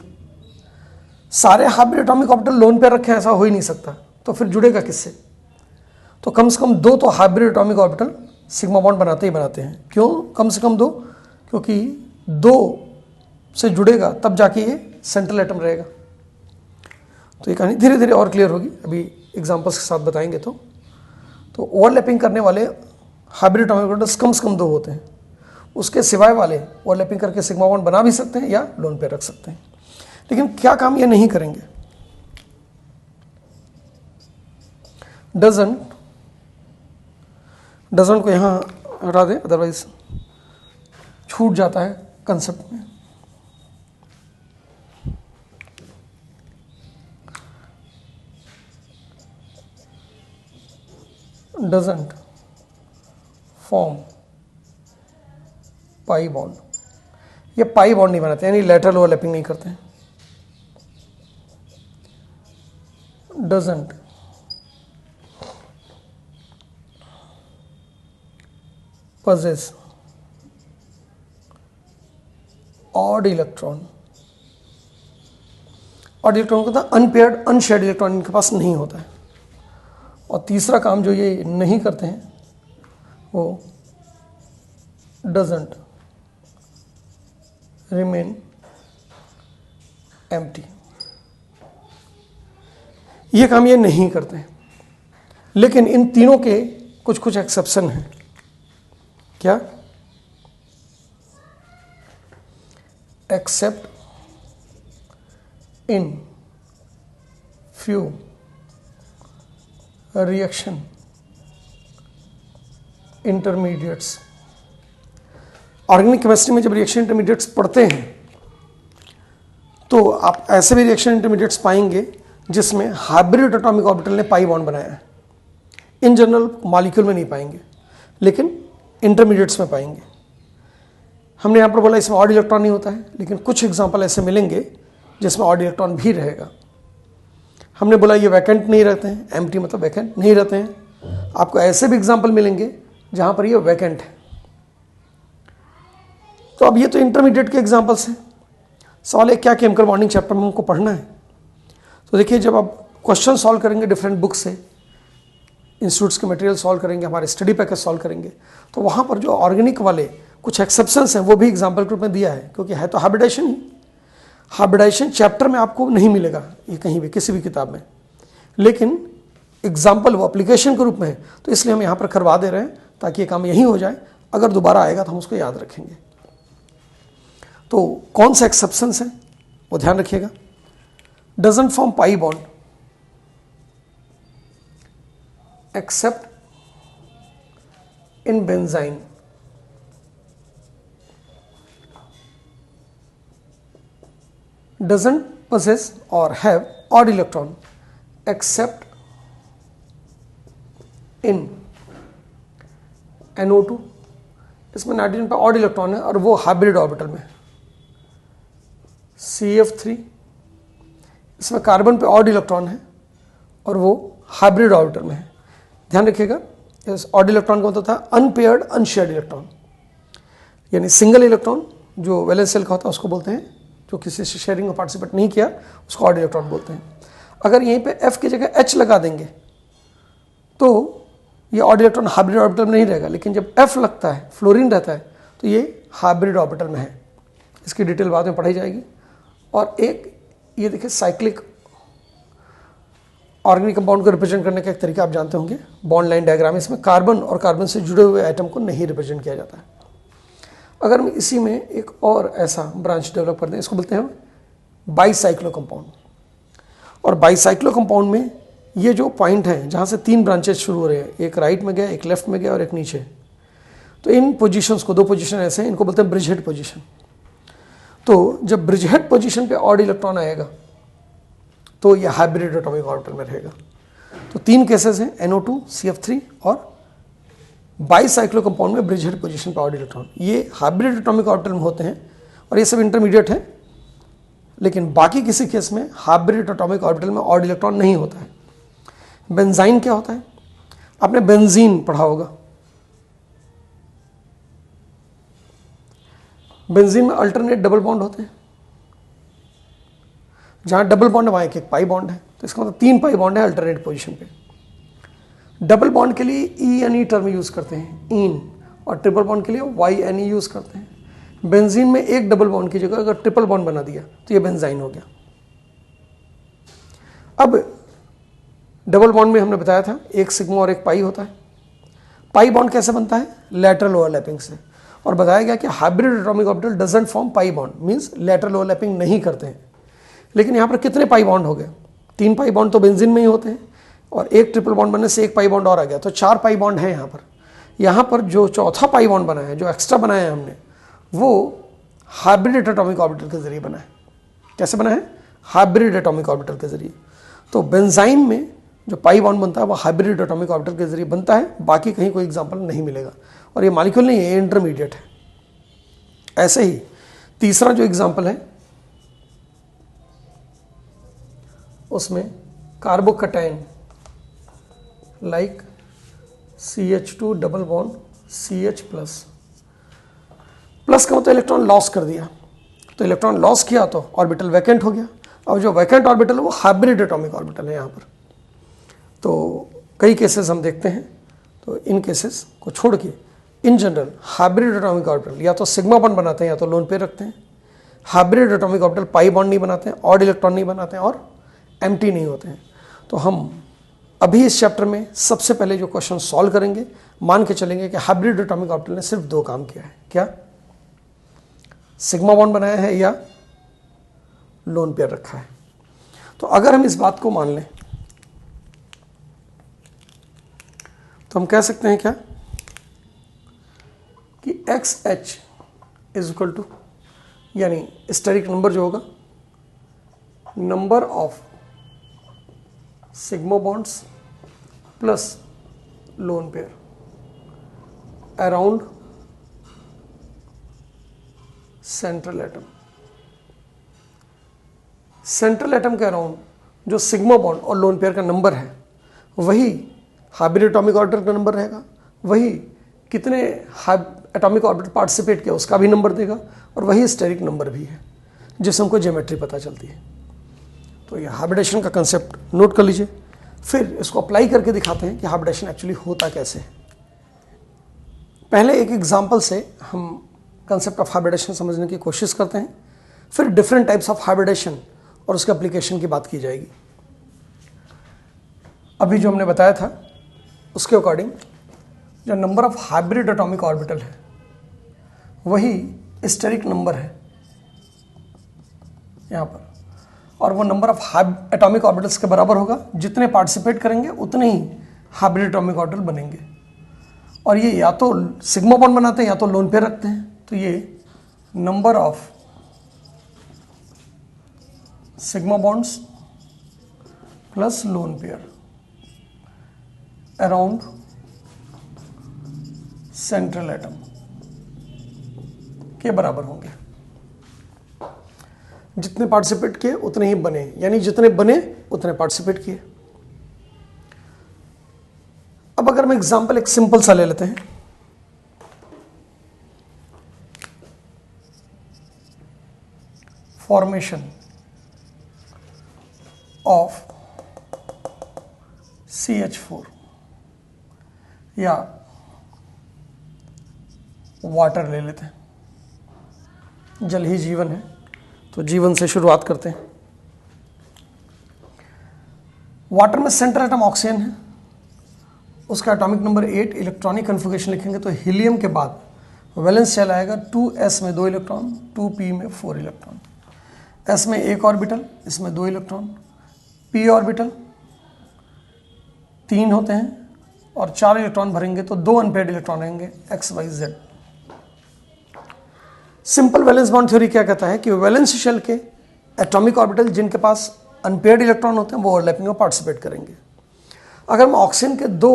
सारे hybrid atomic orbital lone pair रखे, ऐसा हो ही नहीं सकता. तो फिर जुड़ेगा किससे? तो कम से कम दो तो hybrid atomic orbital sigma bond बनाते ही बनाते हैं. क्यों कम से कम दो? क्योंकि दो से जुड़ेगा तब जाके ये सेंट्रल एटम रहेगा. तो ये कहानी धीरे धीरे और क्लियर होगी, अभी एग्जांपल्स के साथ बताएंगे. तो ओवरलैपिंग करने वाले हाइब्रिड एटॉमिक ऑर्बिटल्स कम से कम दो होते हैं. उसके सिवाय वाले ओवरलैपिंग करके सिग्मा बॉन्ड बना भी सकते हैं या लोन पेयर रख सकते हैं. लेकिन क्या काम ये नहीं करेंगे? डजंट को यहाँ हटा दें, अदरवाइज छूट जाता है कंसेप्ट में. Doesn't form pi bond. ये पाई बॉन्ड नहीं बनाते, यानी लेटरल ओवरलैपिंग नहीं करते हैं. Doesn't possess odd electron. Odd electron को अनपेयर्ड अनशेयर्ड इलेक्ट्रॉन इनके पास नहीं होता है. और तीसरा काम जो ये नहीं करते हैं वो डजंट रिमेन एम्प्टी. ये काम ये नहीं करते हैं. लेकिन इन तीनों के कुछ कुछ एक्सेप्शन हैं. क्या? Accept in few reaction intermediates. Organic chemistry में जब रिएक्शन इंटरमीडिएट्स पढ़ते हैं तो आप ऐसे भी रिएक्शन इंटरमीडिएट्स पाएंगे जिसमें हाइब्रिड एटॉमिक ऑर्बिटल ने पाई बॉन्ड बनाया है. इन जनरल मॉलिक्यूल में नहीं पाएंगे, लेकिन इंटरमीडिएट्स में पाएंगे. हमने यहाँ पर बोला इसमें ऑड इलेक्ट्रॉन नहीं होता है, लेकिन कुछ एग्जांपल ऐसे मिलेंगे जिसमें ऑड इलेक्ट्रॉन भी रहेगा. हमने बोला ये वैकेंट नहीं रहते हैं, एम्प्टी मतलब वैकेंट नहीं रहते हैं. आपको ऐसे भी एग्जांपल मिलेंगे जहाँ पर ये वैकेंट है. तो अब ये तो इंटरमीडिएट के एग्जांपल्स हैं. सवाल है क्या केमिकल बॉन्डिंग चैप्टर में हमको पढ़ना है? तो देखिए, जब आप क्वेश्चन सॉल्व करेंगे डिफरेंट बुक से, इंस्टीट्यूट्स के मटेरियल सॉल्व करेंगे, हमारे स्टडी पैकेज सॉल्व करेंगे, तो वहाँ पर जो ऑर्गेनिक वाले कुछ एक्सेप्शंस हैं वो भी एग्जाम्पल के रूप में दिया है, क्योंकि है तो हाइब्रिडाइजेशन ही. हाइब्रिडाइजेशन चैप्टर में आपको नहीं मिलेगा ये कहीं भी किसी भी किताब में, लेकिन एग्जाम्पल वो एप्लीकेशन के रूप में है. तो इसलिए हम यहाँ पर करवा दे रहे हैं ताकि ये काम यहीं हो जाए. अगर दोबारा आएगा तो हम उसको याद रखेंगे. तो कौन से एक्सेप्शंस हैं वो ध्यान रखिएगा. Doesn't form pi bond except in benzene. Doesn't possess or have odd electron except in NO2. इसमें नाइट्रोजन पे ऑड इलेक्ट्रॉन है और वो हाइब्रिड ऑर्बिटल में है। CF3 इसमें कार्बन पे ऑड इलेक्ट्रॉन है और वो हाइब्रिड ऑर्बिटल में है। ध्यान रखिएगा, इस ऑड इलेक्ट्रॉन का मतलब था अनपेयर्ड अनशेयर्ड इलेक्ट्रॉन, यानी सिंगल इलेक्ट्रॉन जो वैलेंस शेल का होता है उसको बोलते हैं, जो किसी से शेयरिंग में पार्टिसिपेट नहीं किया उसको ऑड इलेक्ट्रॉन बोलते हैं। अगर यहीं पे F की जगह H लगा देंगे तो ये ऑड इलेक्ट्रॉन हाइब्रिड ऑर्बिटल में नहीं रहेगा, लेकिन जब F लगता है, फ्लोरीन रहता है, तो ये हाइब्रिड ऑर्बिटल में है। इसकी डिटेल बाद में पढ़ाई जाएगी। और एक ये देखिए साइक्लिक ऑर्गेनिक कंपाउंड को रिप्रेजेंट करने का एक तरीका आप जानते होंगे, बॉन्ड लाइन डायग्राम। इसमें कार्बन और कार्बन से जुड़े हुए आइटम को नहीं रिप्रेजेंट किया जाता है। अगर हम इसी में एक और ऐसा ब्रांच डेवलप करते हैं, इसको बोलते हैं बाईसाइक्लो कंपाउंड। और बाईसाइक्लो कंपाउंड में ये जो पॉइंट है जहाँ से 3 ब्रांचेस शुरू हो रहे हैं, एक राइट में गया, एक लेफ्ट में गया और एक नीचे, तो इन पोजीशंस को, 2 पोजीशन ऐसे हैं, इनको बोलते हैं ब्रिजहेड पोजीशन। तो जब ब्रिजहेड पोजीशन पे ऑड इलेक्ट्रॉन आएगा तो ये हाइब्रिड एटॉमिक ऑर्बिटल में रहेगा। तो 3 केसेस हैं, NO2, CF3 और बाईसाइक्लो कंपाउंड में ब्रिजहेड पोजीशन पे ऑड इलेक्ट्रॉन। ये हाइब्रिड एटॉमिक ऑर्बिटल में होते हैं और ये सब इंटरमीडिएट है, लेकिन बाकी किसी केस में हाइब्रिड एटॉमिक ऑर्बिटल में ऑड इलेक्ट्रॉन नहीं होता है। बेंजाइन क्या होता है? आपने बेंजीन पढ़ा होगा। बेंजीन में अल्टरनेट डबल बॉन्ड होते हैं, जहां डबल बॉन्ड है वहां एक पाई बॉन्ड है, तो इसका मतलब 3 पाई बॉन्ड है अल्टरनेट पोजीशन पे। डबल बॉन्ड के लिए ENE टर्म यूज करते हैं, इन, और ट्रिपल बॉन्ड के लिए YNE यूज करते हैं। बेंजीन में एक डबल बॉन्ड की जगह अगर ट्रिपल बॉन्ड बना दिया तो ये बेंजाइन हो गया। अब डबल बॉन्ड में हमने बताया था एक सिग्मा और एक पाई होता है। पाई बॉन्ड कैसे बनता है? लैटरल ओवरलैपिंग से। और बताया गया कि hybrid atomic orbital doesn't form pi bond, means lateral overlapping नहीं करते हैं। लेकिन यहाँ पर कितने पाई बॉन्ड हो गए? 3 पाई बॉन्ड तो बेंजीन में ही होते हैं और एक ट्रिपल बॉन्ड बनने से एक पाई बॉन्ड और आ गया, तो 4 पाई बॉन्ड है यहाँ पर। यहाँ पर जो चौथा पाई बॉन्ड बना है, जो एक्स्ट्रा बनाया है हमने, वो हाइब्रिड एटॉमिक ऑर्बिटल के जरिए बना है। कैसे बना है? हाइब्रिड एटॉमिक ऑर्बिटल के जरिए। तो बेंजाइन में जो पाई बॉन्ड बनता है वो हाइब्रिड एटॉमिक ऑर्बिटल के जरिए बनता है, बाकी कहीं कोई एग्जांपल नहीं मिलेगा। और ये मॉलिक्यूल नहीं है, ये इंटरमीडिएट है। ऐसे ही तीसरा जो एग्जांपल है उसमें carbocation like CH2 double bond CH plus. Plus का मतलब इलेक्ट्रॉन लॉस कर दिया, तो इलेक्ट्रॉन लॉस किया तो ऑर्बिटल वैकेंट हो गया। अब जो वैकेंट ऑर्बिटल है वो हाइब्रिड एटॉमिक ऑर्बिटल है यहाँ पर। तो कई केसेस हम देखते हैं, तो इन केसेस को छोड़ के in general hybrid atomic orbital या तो सिग्मा बॉन्ड बनाते हैं या तो लोन पेयर रखते हैं। Hybrid atomic orbital pi bond नहीं बनाते हैं, ऑड इलेक्ट्रॉन नहीं बनाते हैं और एम्प्टी नहीं होते हैं। तो हम अभी इस चैप्टर में सबसे पहले जो क्वेश्चन सॉल्व करेंगे, मान के चलेंगे कि हाइब्रिड एटॉमिक ऑर्बिटल ने सिर्फ 2 काम किया है। क्या? सिग्मा बॉन्ड बनाया है या लोन पेयर रखा है। तो अगर हम इस बात को मान लें तो हम कह सकते हैं क्या कि XH इज इक्वल टू, यानी स्टेरिक नंबर जो होगा, number of sigma bonds plus lone pair around central atom. Central atom के अराउंड जो सिग्मा बॉन्ड और लोन पेयर का नंबर है वही हाइब्रिड एटॉमिक ऑर्बिटल का नंबर रहेगा, वही कितने एटॉमिक ऑर्बिटल पार्टिसिपेट किया उसका भी नंबर देगा, और वही स्टेरिक नंबर भी है जिससे हमको ज्योमेट्री पता चलती है। तो ये हाइब्रिडेशन का कंसेप्ट नोट कर लीजिए। फिर इसको अप्लाई करके दिखाते हैं कि हाइब्रिडेशन एक्चुअली होता कैसे है। पहले एक एग्जांपल से हम कंसेप्ट ऑफ हाइब्रिडेशन समझने की कोशिश करते हैं, फिर डिफरेंट टाइप्स ऑफ हाइब्रिडेशन और उसके एप्लीकेशन की बात की जाएगी। अभी जो हमने बताया था उसके अकॉर्डिंग जो number of hybrid atomic orbital है वही स्टेरिक नंबर है यहाँ पर, और वो नंबर ऑफ एटॉमिक ऑर्बिटल्स के बराबर होगा। जितने पार्टिसिपेट करेंगे उतने ही हाइब्रिड एटॉमिक ऑर्बिटल बनेंगे। और ये या तो सिग्मा बॉन्ड बनाते हैं या तो लोन पेयर रखते हैं। तो ये number of sigma bonds plus lone pair around central atom के बराबर होंगे। जितने पार्टिसिपेट किए उतने ही बने, यानी जितने बने उतने पार्टिसिपेट किए। अब अगर हम एग्जांपल एक सिंपल सा ले लेते हैं, फॉर्मेशन ऑफ CH4 या वाटर ले लेते हैं। जल ही जीवन है, तो जीवन से शुरुआत करते हैं। वाटर में सेंट्रल एटम ऑक्सीजन है, उसका एटॉमिक नंबर 8, इलेक्ट्रॉनिक कन्फिगरेशन लिखेंगे तो हीलियम के बाद वैलेंस शेल आएगा 2s में 2 इलेक्ट्रॉन, 2p में 4 इलेक्ट्रॉन, s में 1 ऑर्बिटल, इसमें 2 इलेक्ट्रॉन, p ऑर्बिटल 3 होते हैं और 4 इलेक्ट्रॉन भरेंगे तो 2 अनपेयर्ड इलेक्ट्रॉन रहेंगे x y z। Simple valence bond theory क्या कहता है कि वैलेंस शेल के एटॉमिक ऑर्बिटल जिनके पास अनपेयर्ड इलेक्ट्रॉन होते हैं वो ओवरलैपिंग में पार्टिसिपेट करेंगे। अगर हम ऑक्सीजन के 2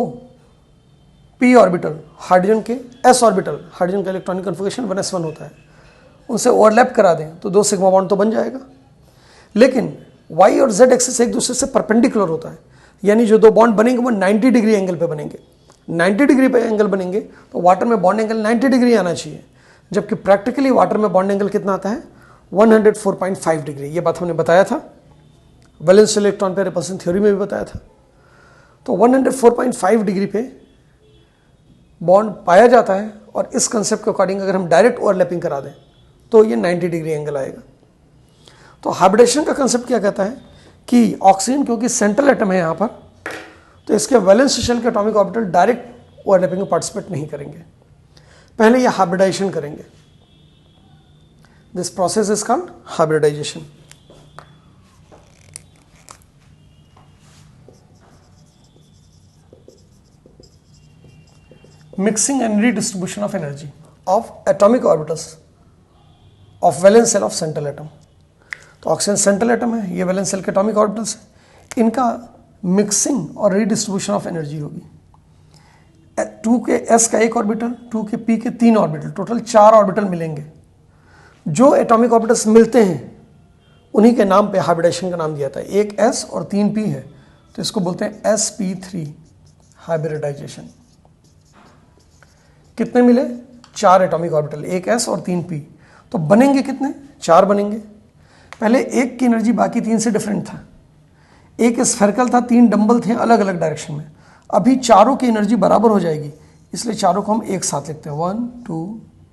p ऑर्बिटल, हाइड्रोजन के s ऑर्बिटल, हाइड्रोजन का इलेक्ट्रॉनिक कन्फिगरेशन 1s1 होता है, उनसे ओवरलैप करा दें तो 2 सिग्मा बॉन्ड तो बन जाएगा। लेकिन y और z एक्सिस एक दूसरे से परपेंडिकुलर होता है, यानी जो 2 बॉन्ड बनेंगे वो 90 डिग्री एंगल पे बनेंगे। 90 डिग्री पे एंगल बनेंगे तो वाटर में बॉन्ड एंगल 90 डिग्री आना चाहिए, जबकि प्रैक्टिकली वाटर में बॉन्ड एंगल कितना आता है 104.5 डिग्री। ये बात हमने बताया था, valence electron pair repulsion theory में भी बताया था। तो 104.5 डिग्री पे बॉन्ड पाया जाता है और इस कंसेप्ट के अकॉर्डिंग अगर हम डायरेक्ट ओवरलैपिंग करा दें तो ये 90 डिग्री एंगल आएगा। तो हाइब्रिडेशन का कंसेप्ट क्या कहता है कि ऑक्सीजन क्योंकि सेंट्रल एटम है यहाँ पर, तो इसके वैलेंस शेल के एटॉमिक ऑर्बिटल डायरेक्ट ओवरलैपिंग में पार्टिसिपेट नहीं करेंगे, पहले ये हाइब्रिडाइजेशन करेंगे। This process is called hybridization. Mixing and redistribution of energy of atomic orbitals of valence shell of central atom. तो ऑक्सीजन सेंट्रल एटम है, ये वैलेंस शेल के एटॉमिक ऑर्बिटल्स है, इनका मिक्सिंग और रीडिस्ट्रीब्यूशन ऑफ एनर्जी होगी। 2 के s का 1 ऑर्बिटल, 2 के p के 3 ऑर्बिटल, टोटल 4 ऑर्बिटल मिलेंगे। जो एटॉमिक ऑर्बिटल्स मिलते हैं उन्हीं के नाम पे हाइब्रिडेशन का नाम दिया था। एक s और 3 p है तो इसको बोलते हैं sp3 हाइब्रिडाइजेशन। कितने मिले? 4 एटॉमिक ऑर्बिटल, एक s और 3 p, तो बनेंगे कितने? 4 बनेंगे। पहले एक की एनर्जी बाकी 3 से डिफरेंट था, एक स्फेरिकल था, 3 डंबल थे अलग अलग डायरेक्शन में। अभी चारों की एनर्जी बराबर हो जाएगी, इसलिए चारों को हम एक साथ लिखते हैं 1 2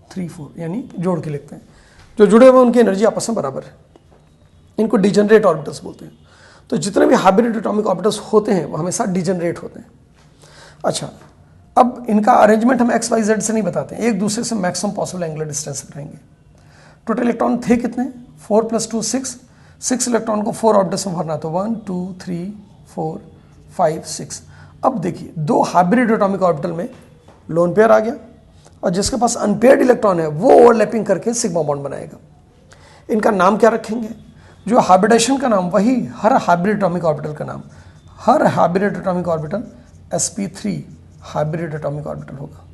3 4, यानी जोड़ के लिखते हैं। जो जुड़े हुए उनकी एनर्जी आपस में बराबर है, इनको डिजेनरेट ऑर्बिटल्स बोलते हैं। तो जितने भी हाइब्रिड एटॉमिक ऑर्बिटल्स होते हैं वो हमेशा डिजेनरेट होते हैं। अच्छा, अब इनका अरेंजमेंट हम एक्स वाई जेड से नहीं बताते, एक दूसरे से मैक्सिमम पॉसिबल एंगुलर डिस्टेंस बनाएंगे। टोटल इलेक्ट्रॉन थे कितने? 4 + 2 6। 6 इलेक्ट्रॉन को 4 ऑर्बिटल्स में भरना, तो 1 2 3 4 5 6। अब देखिए 2 हाइब्रिड एटॉमिक ऑर्बिटल में लोन पेयर आ गया और जिसके पास अनपेयर्ड इलेक्ट्रॉन है वो ओवरलैपिंग करके सिग्मा बॉन्ड बनाएगा। इनका नाम क्या रखेंगे? जो हाइब्रिडेशन का नाम वही हर हाइब्रिड एटॉमिक ऑर्बिटल का नाम, हर hybrid atomic orbital sp3 hybrid atomic orbital होगा।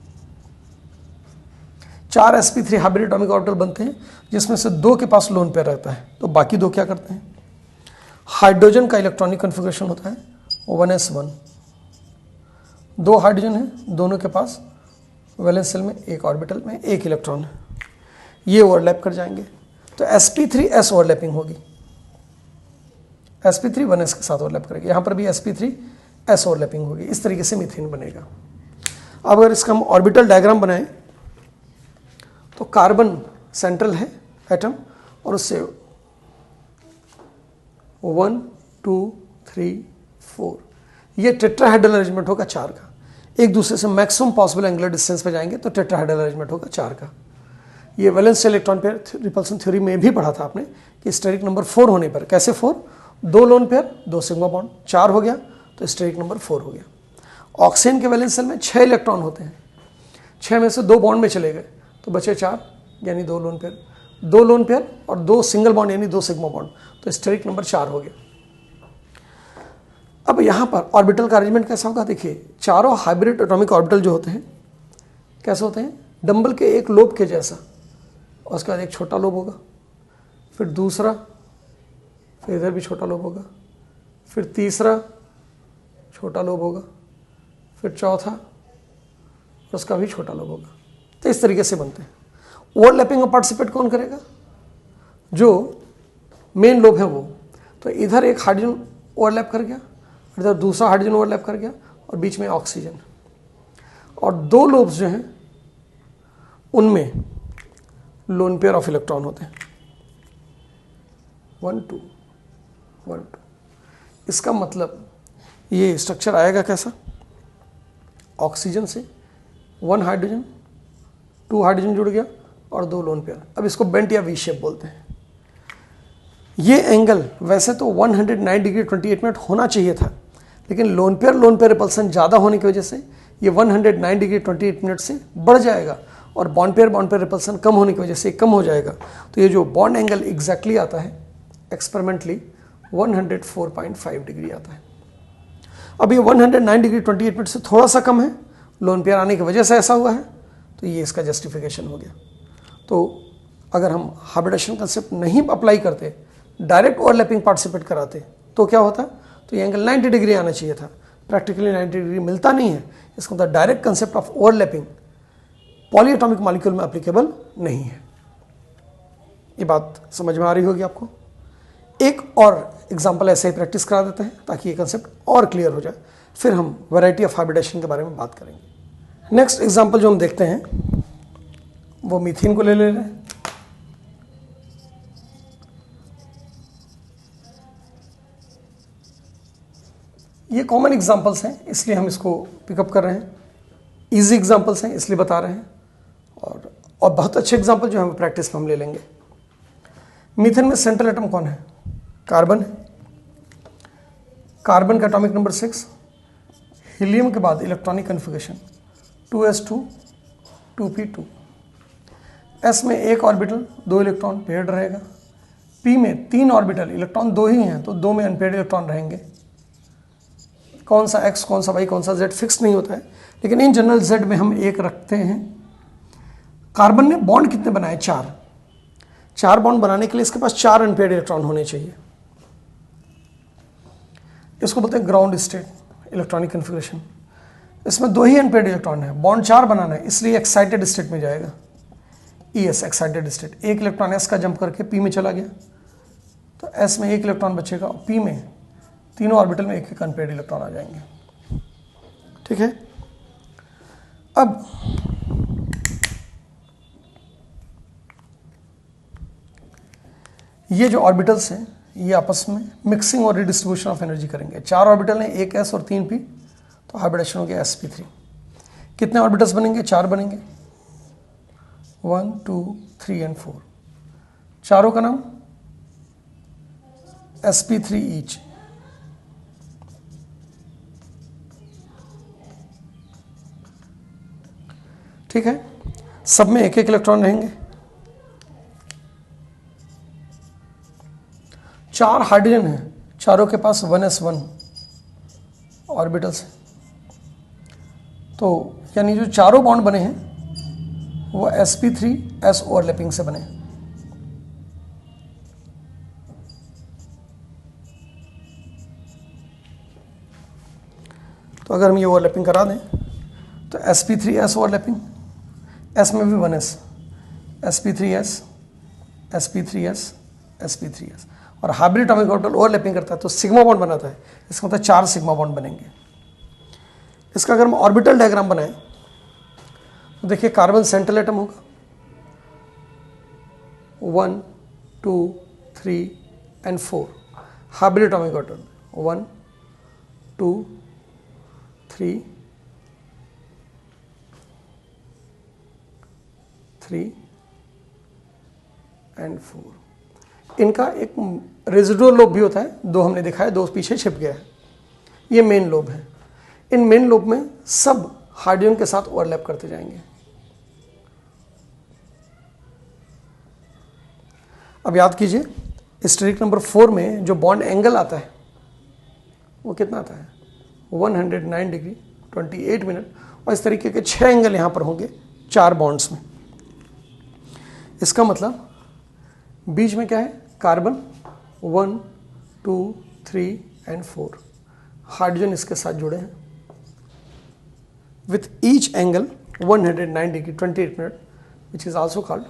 4 sp3 हाइब्रिड एटॉमिक ऑर्बिटल बनते हैं जिसमें से 2 के पास लोन पेयर रहता है, तो बाकी 2 क्या करते हैं? हाइड्रोजन का इलेक्ट्रॉनिक कन्फिगरेशन होता है 1s1, 2 हाइड्रोजन है, दोनों के पास वैलेंस शेल में एक ऑर्बिटल में 1 इलेक्ट्रॉन है, ये ओवरलैप कर जाएंगे तो sp3s ओवरलैपिंग होगी। sp3 1s के साथ ओवरलैप करेगी, यहाँ पर भी sp3s ओवरलैपिंग होगी। इस तरीके से मीथेन बनेगा। अब अगर इसका हम ऑर्बिटल डायग्राम बनाएं तो कार्बन सेंट्रल है एटम और उससे 1 2 3 4 ये टेट्राहेड्रल अरेंजमेंट होगा 4 का। एक दूसरे से मैक्सिमम पॉसिबल एंगुलर डिस्टेंस पे जाएंगे तो टेट्राहेड्रल अरेंजमेंट होगा 4 का। ये valence shell electron pair repulsion theory में भी पढ़ा था आपने कि स्टेरिक नंबर 4 होने पर कैसे 4, 2 लोन पेयर 2 सिग्मा बॉन्ड, 4 हो गया तो स्टेरिक नंबर 4 हो गया। ऑक्सीजन के वैलेंस शेल में 6 इलेक्ट्रॉन होते हैं, 6 में से 2 बॉन्ड में चले गए तो बचे 4 यानी 2 लोन पेयर, 2 लोन पेयर और 2 सिंगल बॉन्ड यानी 2 सिग्मा बॉन्ड, तो स्टेरिक नंबर 4 हो गया। अब यहाँ पर ऑर्बिटल का अरेंजमेंट कैसा होगा? देखिए चारों हाइब्रिड एटॉमिक ऑर्बिटल जो होते हैं कैसे होते हैं? डंबल के एक लोब के जैसा, और उसके बाद एक छोटा लोब होगा, फिर दूसरा, फिर इधर भी छोटा लोब होगा, फिर तीसरा छोटा लोब होगा, फिर चौथा और उसका भी छोटा लोब होगा। तो इस तरीके से बनते हैं। ओवरलैपिंग में पार्टिसिपेट कौन करेगा? जो मेन लोब है वो। तो इधर एक हाइड्रोजन ओवरलैप कर गया, इधर दूसरा हाइड्रोजन ओवरलैप कर गया, और बीच में ऑक्सीजन। और दो लोब्स जो हैं उनमें लोन पेयर ऑफ इलेक्ट्रॉन होते हैं, 1 2 1 2। इसका मतलब ये स्ट्रक्चर आएगा कैसा? ऑक्सीजन से 1 हाइड्रोजन, 2 हाइड्रोजन जुड़ गया और 2 लोन पेयर। अब इसको बेंट या वी शेप बोलते हैं। ये एंगल वैसे तो 109 डिग्री 28 मिनट होना चाहिए था, लेकिन लोन पेयर रिपल्सन ज़्यादा होने की वजह से ये 109 डिग्री 28 मिनट से बढ़ जाएगा, और बॉन्ड पेयर रिपल्सन कम होने की वजह से कम हो जाएगा। तो ये जो बॉन्ड एंगल एग्जैक्टली आता है एक्सपेरिमेंटली 104.5 डिग्री आता है। अब ये 109 डिग्री 28 मिनट से थोड़ा सा कम है, लोन पेयर आने की वजह से ऐसा हुआ है, तो ये इसका जस्टिफिकेशन हो गया। तो अगर हम हाइब्रिडेशन कंसेप्ट नहीं अप्लाई करते, डायरेक्ट ओवरलैपिंग पार्टिसिपेट कराते, तो क्या होता? तो ये एंगल 90 डिग्री आना चाहिए था। प्रैक्टिकली 90 डिग्री मिलता नहीं है। इसका मतलब direct concept of overlapping polyatomic molecule में एप्लीकेबल नहीं है। ये बात समझ में आ रही होगी आपको। एक और एग्जांपल ऐसे ही प्रैक्टिस करा देते हैं ताकि ये कंसेप्ट और क्लियर हो जाए, फिर हम वैरायटी ऑफ हाइब्रिडेशन के बारे में बात करेंगे। नेक्स्ट एग्जांपल जो हम देखते हैं वो मीथेन को ले रहे हैं। ये कॉमन एग्जांपल्स हैं, इसलिए हम इसको पिकअप कर रहे हैं। इजी एग्जांपल्स हैं इसलिए बता रहे हैं, और बहुत अच्छे एग्जांपल जो हम प्रैक्टिस में हम ले लेंगे। मीथेन में सेंट्रल एटम कौन है? कार्बन है। कार्बन का एटॉमिक नंबर 6। हीलियम के बाद electronic configuration 2s2 2p2। s में एक ऑर्बिटल 2 इलेक्ट्रॉन पेयर्ड रहेगा। p में 3 ऑर्बिटल, इलेक्ट्रॉन 2 ही हैं तो 2 में अनपेयर्ड इलेक्ट्रॉन रहेंगे। कौन सा x, कौन सा y, कौन सा z फिक्स नहीं होता है, लेकिन इन जनरल z में हम एक रखते हैं। कार्बन ने बॉन्ड कितने बनाए? 4 बॉन्ड बनाने के लिए इसके पास 4 अनपेयर्ड इलेक्ट्रॉन होने चाहिए। इसको बोलते हैं ग्राउंड स्टेट इलेक्ट्रॉनिक कन्फिगरेशन। इसमें 2 ही अनपेयर्ड इलेक्ट्रॉन है, बॉन्ड 4 बनाना है, इसलिए एक्साइटेड स्टेट में जाएगा। ES excited state. एक इलेक्ट्रॉन S का जंप करके P में चला गया, तो S में एक इलेक्ट्रॉन बचेगा और P में तीनों ऑर्बिटल में एक एक अनपेयर्ड इलेक्ट्रॉन आ जाएंगे। ठीक है। अब ये जो ऑर्बिटल्स हैं ये आपस में मिक्सिंग और रिडिस्ट्रीब्यूशन ऑफ एनर्जी करेंगे। 4 ऑर्बिटल हैं, एक S और 3 P, तो हाइब्रिडेशन हो गया sp3। कितने ऑर्बिटल्स बनेंगे? 4 बनेंगे, 1 2 3 एंड 4। चारों का नाम sp3 ईच। ठीक है। सब में एक एक इलेक्ट्रॉन रहेंगे। 4 हाइड्रोजन हैं, चारों के पास 1s1 ऑर्बिटल्स हैं। तो यानी जो चारों बॉन्ड बने हैं वो sp3s ओवरलैपिंग से बने। तो अगर हम ये ओवरलैपिंग करा दें तो sp3s ओवरलैपिंग, s में भी 1s, sp3s sp3s sp3s, और हाइब्रिड एटॉमिक ऑर्बिटल ओवरलैपिंग करता है तो सिग्मा बॉन्ड बनाता है। इसका मतलब 4 सिग्मा बॉन्ड बनेंगे। इसका अगर हम ऑर्बिटल डायग्राम बनाएं तो देखिए कार्बन सेंट्रल एटम होगा, 1 2 3 and 4। Hybrid atomic orbital 1 2 3 3 and 4। इनका एक रेजिडुअल लोब भी होता है, 2 हमने देखा है, 2 पीछे छिप गया है। ये मेन लोब है। इन मेन लोब में सब हाइड्रोजन के साथ ओवरलैप करते जाएंगे। अब याद कीजिए, स्टेरिक नंबर 4 में जो बॉन्ड एंगल आता है वो कितना आता है? 109 डिग्री 28 मिनट। और इस तरीके के 6 एंगल यहाँ पर होंगे 4 बॉन्ड्स में। इसका मतलब बीच में क्या है, कार्बन 1 2 3 एंड 4, हाइड्रोजन इसके साथ जुड़े हैं with each angle 109 degree 28 minute, which is also called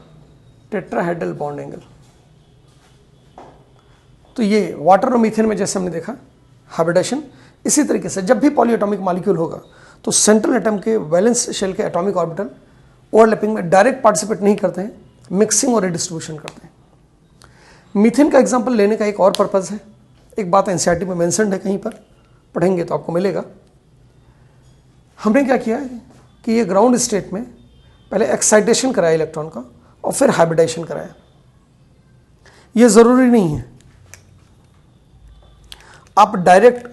tetrahedral bond angle. तो ये वाटर और मीथेन में जैसे हमने देखा हाइब्रिडेशन, इसी तरीके से जब भी पॉलीएटॉमिक मॉलिक्यूल होगा तो सेंट्रल एटम के वैलेंस शेल के एटॉमिक ऑर्बिटल ओवरलैपिंग में डायरेक्ट पार्टिसिपेट नहीं करते हैं, मिक्सिंग और रिडिस्ट्रीब्यूशन करते हैं। मीथेन का एग्जांपल लेने का एक और पर्पज़ है, एक बात एनसीईआरटी में मेंशन्ड है, कहीं पर पढ़ेंगे तो आपको मिलेगा। हमने क्या किया है कि ये ग्राउंड स्टेट में पहले एक्साइटेशन कराया इलेक्ट्रॉन का और फिर हाइब्रिडेशन कराया। ये ज़रूरी नहीं है आप डायरेक्ट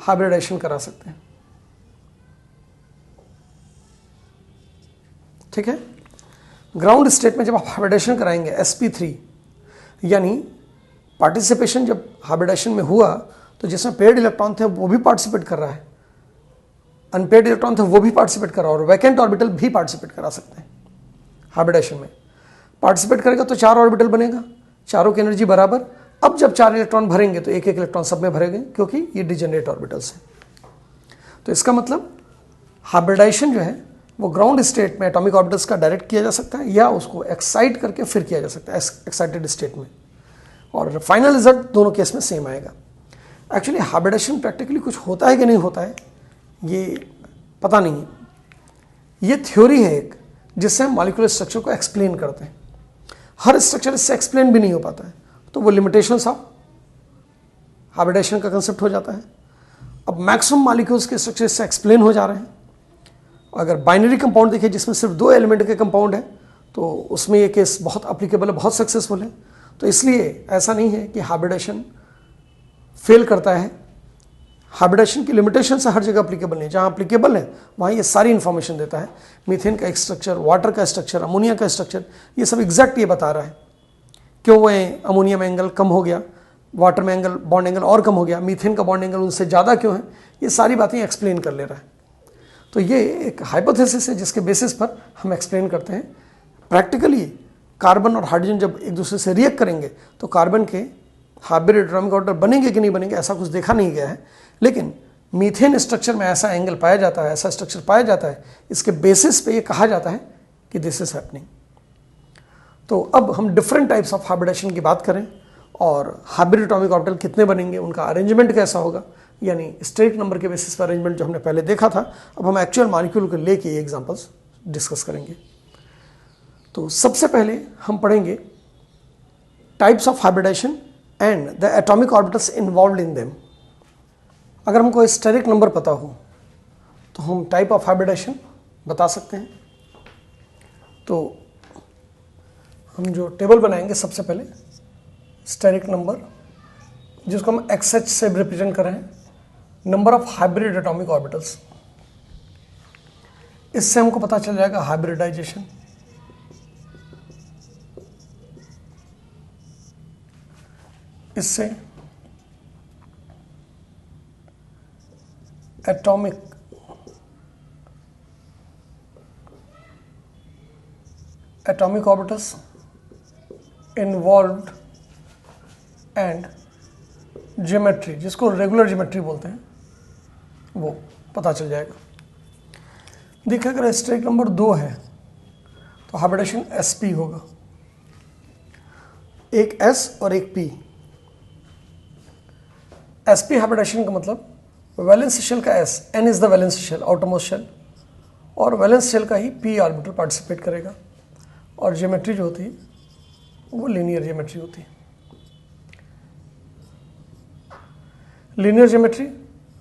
हाइब्रिडेशन करा सकते हैं, ठीक है। ग्राउंड स्टेट में जब आप हाइब्रिडेशन कराएंगे sp3, यानी पार्टिसिपेशन जब हाइब्रिडेशन में हुआ तो जिसमें पेयर्ड इलेक्ट्रॉन थे वो भी पार्टिसिपेट कर रहा है, अनपेयर्ड इलेक्ट्रॉन थे वो भी पार्टिसिपेट कर रहा है, और वैकेंट ऑर्बिटल भी पार्टिसिपेट करा सकते हैं। हाइब्रिडेशन में पार्टिसिपेट करेगा तो 4 ऑर्बिटल बनेगा, चारों की एनर्जी बराबर। अब जब 4 इलेक्ट्रॉन भरेंगे तो एक एक इलेक्ट्रॉन सब में भरेंगे, क्योंकि ये डिजेनरेट ऑर्बिटल्स हैं। तो इसका मतलब हाइब्रिडेशन जो है वो ग्राउंड स्टेट में एटॉमिक ऑर्बिटल्स का डायरेक्ट किया जा सकता है, या उसको एक्साइट करके फिर किया जा सकता है एक्साइटेड स्टेट में, और फाइनल रिजल्ट दोनों केस में सेम आएगा। एक्चुअली हाइब्रिडेशन प्रैक्टिकली कुछ होता है कि नहीं होता है ये पता नहीं है, ये थ्योरी है एक जिससे हम मॉलिक्यूलर स्ट्रक्चर को एक्सप्लेन करते हैं। हर स्ट्रक्चर इससे एक्सप्लेन भी नहीं हो पाता है, तो वो लिमिटेशंस ऑफ हाइब्रिडेशन का कंसेप्ट हो जाता है। अब मैक्सिमम मॉलिक्यूल्स के स्ट्रक्चर इससे एक्सप्लेन हो जा रहे हैं। अगर बाइनरी कंपाउंड देखिए जिसमें सिर्फ 2 एलिमेंट के कंपाउंड है, तो उसमें ये केस बहुत अप्लीकेबल है, बहुत सक्सेसफुल है। तो इसलिए ऐसा नहीं है कि हाइब्रिडेशन फेल करता है, हाइब्रिडेशन की लिमिटेशन से हर जगह अप्लीकेबल नहीं, जहाँ अप्लीकेबल है वहाँ ये सारी इन्फॉर्मेशन देता है। मीथेन का एक स्ट्रक्चर, वाटर का स्ट्रक्चर, अमोनिया का स्ट्रक्चर, ये सब एग्जैक्ट ये बता रहा है क्यों वो अमोनिया में एंगल कम हो गया, वाटर में एंगल बॉन्ड एंगल और कम हो गया, मीथेन का बॉन्ड एंगल उनसे ज़्यादा क्यों है, ये सारी बातें एक्सप्लेन कर ले रहा है। तो ये एक हाइपोथेसिस है जिसके बेसिस पर हम एक्सप्लेन करते हैं। प्रैक्टिकली कार्बन और हाइड्रोजन जब एक दूसरे से रिएक्ट करेंगे तो कार्बन के हाइब्रिड एटॉमिक ऑर्बिटल बनेंगे कि नहीं बनेंगे ऐसा कुछ देखा नहीं गया है, लेकिन मीथेन स्ट्रक्चर में ऐसा एंगल पाया जाता है, ऐसा स्ट्रक्चर पाया जाता है, इसके बेसिस पे ये कहा जाता है कि दिस इज हैपनिंग। तो अब हम डिफरेंट टाइप्स ऑफ हाइब्रिडेशन की बात करें और हाइब्रिड एटॉमिक ऑर्बिटल कितने बनेंगे, उनका अरेंजमेंट कैसा होगा, यानी स्टेट नंबर के बेसिस पर अरेंजमेंट जो हमने पहले देखा था, अब हम एक्चुअल मॉलिक्यूल को लेके ये एग्जांपल्स डिस्कस करेंगे। तो सबसे पहले हम पढ़ेंगे types of hybridization and the atomic orbitals involved in them. अगर हमको स्टेरिक नंबर पता हो तो हम टाइप ऑफ हाइब्रिडेशन बता सकते हैं। तो हम जो टेबल बनाएंगे सबसे पहले स्टेरिक नंबर, जिसको हम XH से रिप्रेजेंट कर रहे हैं, number of hybrid atomic orbitals. इससे हमको पता चल जाएगा हाइब्रिडाइजेशन। इससे atomic orbitals involved and geometry, जिसको रेगुलर ज्योमेट्री बोलते हैं, वो पता चल जाएगा। देखिए अगर स्टेरिक नंबर 2 है तो हाइब्रिडेशन sp होगा, एक s और एक p। sp हाइब्रिडेशन का मतलब वैलेंस शेल का s, n is the valence shell, outermost shell, और वैलेंस शेल का ही p ऑर्बिटल पार्टिसिपेट करेगा, और ज्योमेट्री जो होती है वो लीनियर ज्योमेट्री होती है। लीनियर ज्योमेट्री,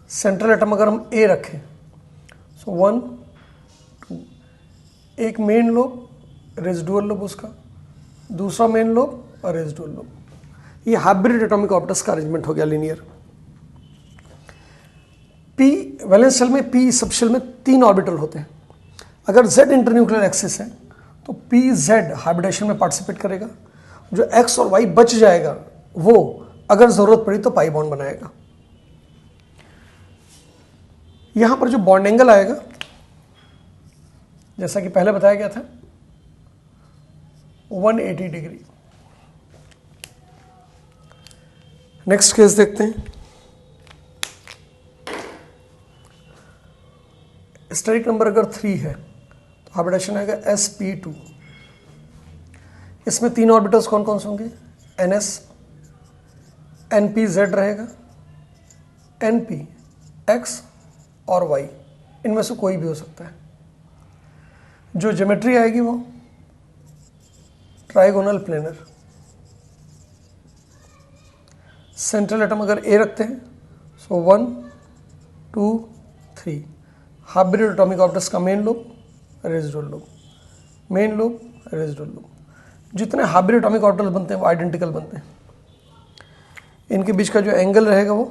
सेंट्रल एटम अगर हम A रखें, सो 1 2, एक मेन लोब, रेजिडुअल लोब उसका, दूसरा मेन लोब और रेजिडुअल लोब। ये हाइब्रिड एटॉमिक ऑर्बिटल्स का अरेंजमेंट हो गया लीनियर। P वैलेंस शेल में, P सब शेल में 3 ऑर्बिटल होते हैं। अगर Z इंटरन्यूक्लियर एक्सिस है तो PZ हाइब्रिडेशन में पार्टिसिपेट करेगा, जो X और Y बच जाएगा वो अगर जरूरत पड़ी तो पाई बॉन्ड बनाएगा। यहां पर जो बॉन्ड एंगल आएगा, जैसा कि पहले बताया गया था, 180 डिग्री। नेक्स्ट केस देखते हैं। स्टेरिक नंबर अगर 3 है तो हाइब्रिडेशन आएगा sp2। इसमें 3 ऑर्बिटल्स कौन कौन से होंगे? ns, npz रहेगा, npx और y, इनमें से कोई भी हो सकता है। जो ज्योमेट्री आएगी वो ट्राइगोनल प्लेनर। सेंट्रल एटम अगर A रखते हैं सो 1 2 3, हाइब्रिड एटॉमिक ऑर्बिटल्स का main lobe, residual lobe, main lobe, residual lobe. जितने हाइब्रिड एटॉमिक ऑर्बिटल बनते हैं वो आइडेंटिकल बनते हैं। इनके बीच का जो एंगल रहेगा वो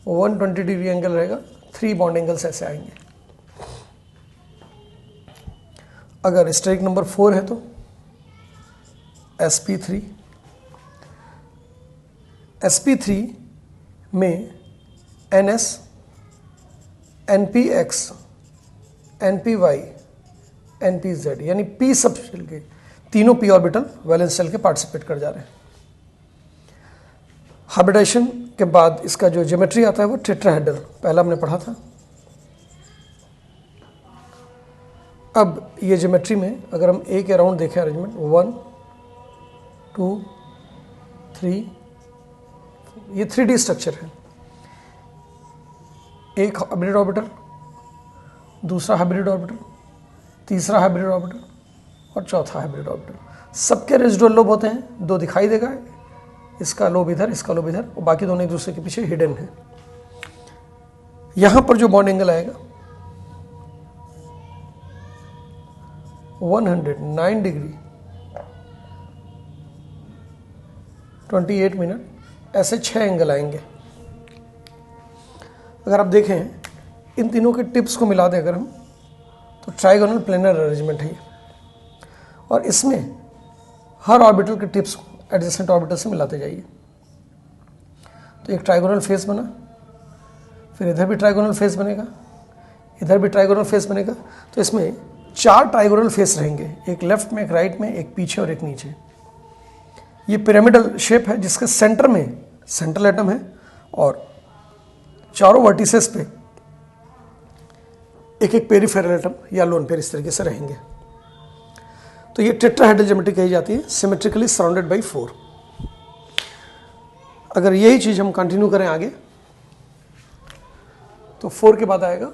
120 डिग्री एंगल रहेगा। 3 बॉन्ड एंगल्स ऐसे आएंगे। अगर स्टेरिक नंबर 4 है तो sp3। sp3 में ns, npx, npy, npz यानी p सब शेल के तीनों p ऑर्बिटल वैलेंस शेल के पार्टिसिपेट कर जा रहे हैं। हाइब्रिडेशन के बाद इसका जो ज्योमेट्री आता है वो टेट्राहेड्रल, पहला हमने पढ़ा था। अब ये ज्योमेट्री में अगर हम एक अराउंड देखें अरेंजमेंट 1 2 3, ये 3D स्ट्रक्चर है। एक हाइब्रिड ऑर्बिटल, दूसरा हाइब्रिड ऑर्बिटल, तीसरा हाइब्रिड ऑर्बिटल और चौथा हाइब्रिड ऑर्बिटल। सबके रेजिडुअल लोब होते हैं, 2 दिखाई देगा, इसका लोब इधर, इसका लोब इधर, और बाकी दोनों एक दूसरे के पीछे हिडन है। यहां पर जो बॉन्ड एंगल आएगा 109 डिग्री 28 मिनट, ऐसे 6 एंगल आएंगे। अगर आप देखें इन तीनों के टिप्स को मिला दें अगर हम, तो ट्राइगोनल प्लेनर अरेंजमेंट है ये। और इसमें हर ऑर्बिटल के टिप्स को एडजेसेंट ऑर्बिटल से मिलाते जाइए। तो एक ट्राइगोनल फेस बना, फिर इधर भी ट्राइगोनल फेस बनेगा, इधर भी ट्राइगोनल फेस बनेगा। तो इसमें 4 ट्राइगोनल फेस रहेंगे, एक लेफ्ट में, एक राइट में, एक पीछे और एक नीचे। ये पिरामिडल शेप है जिसके सेंटर में सेंट्रल एटम है और चारों वर्टिसेस पे एक एक पेरिफेरल एटम या लोन पेयर इस तरीके से रहेंगे। तो ये टेट्राहेड्रल ज्योमेट्री कही जाती है, सिमेट्रिकली सराउंडेड बाय 4। अगर यही चीज हम कंटिन्यू करें आगे तो 4 के बाद आएगा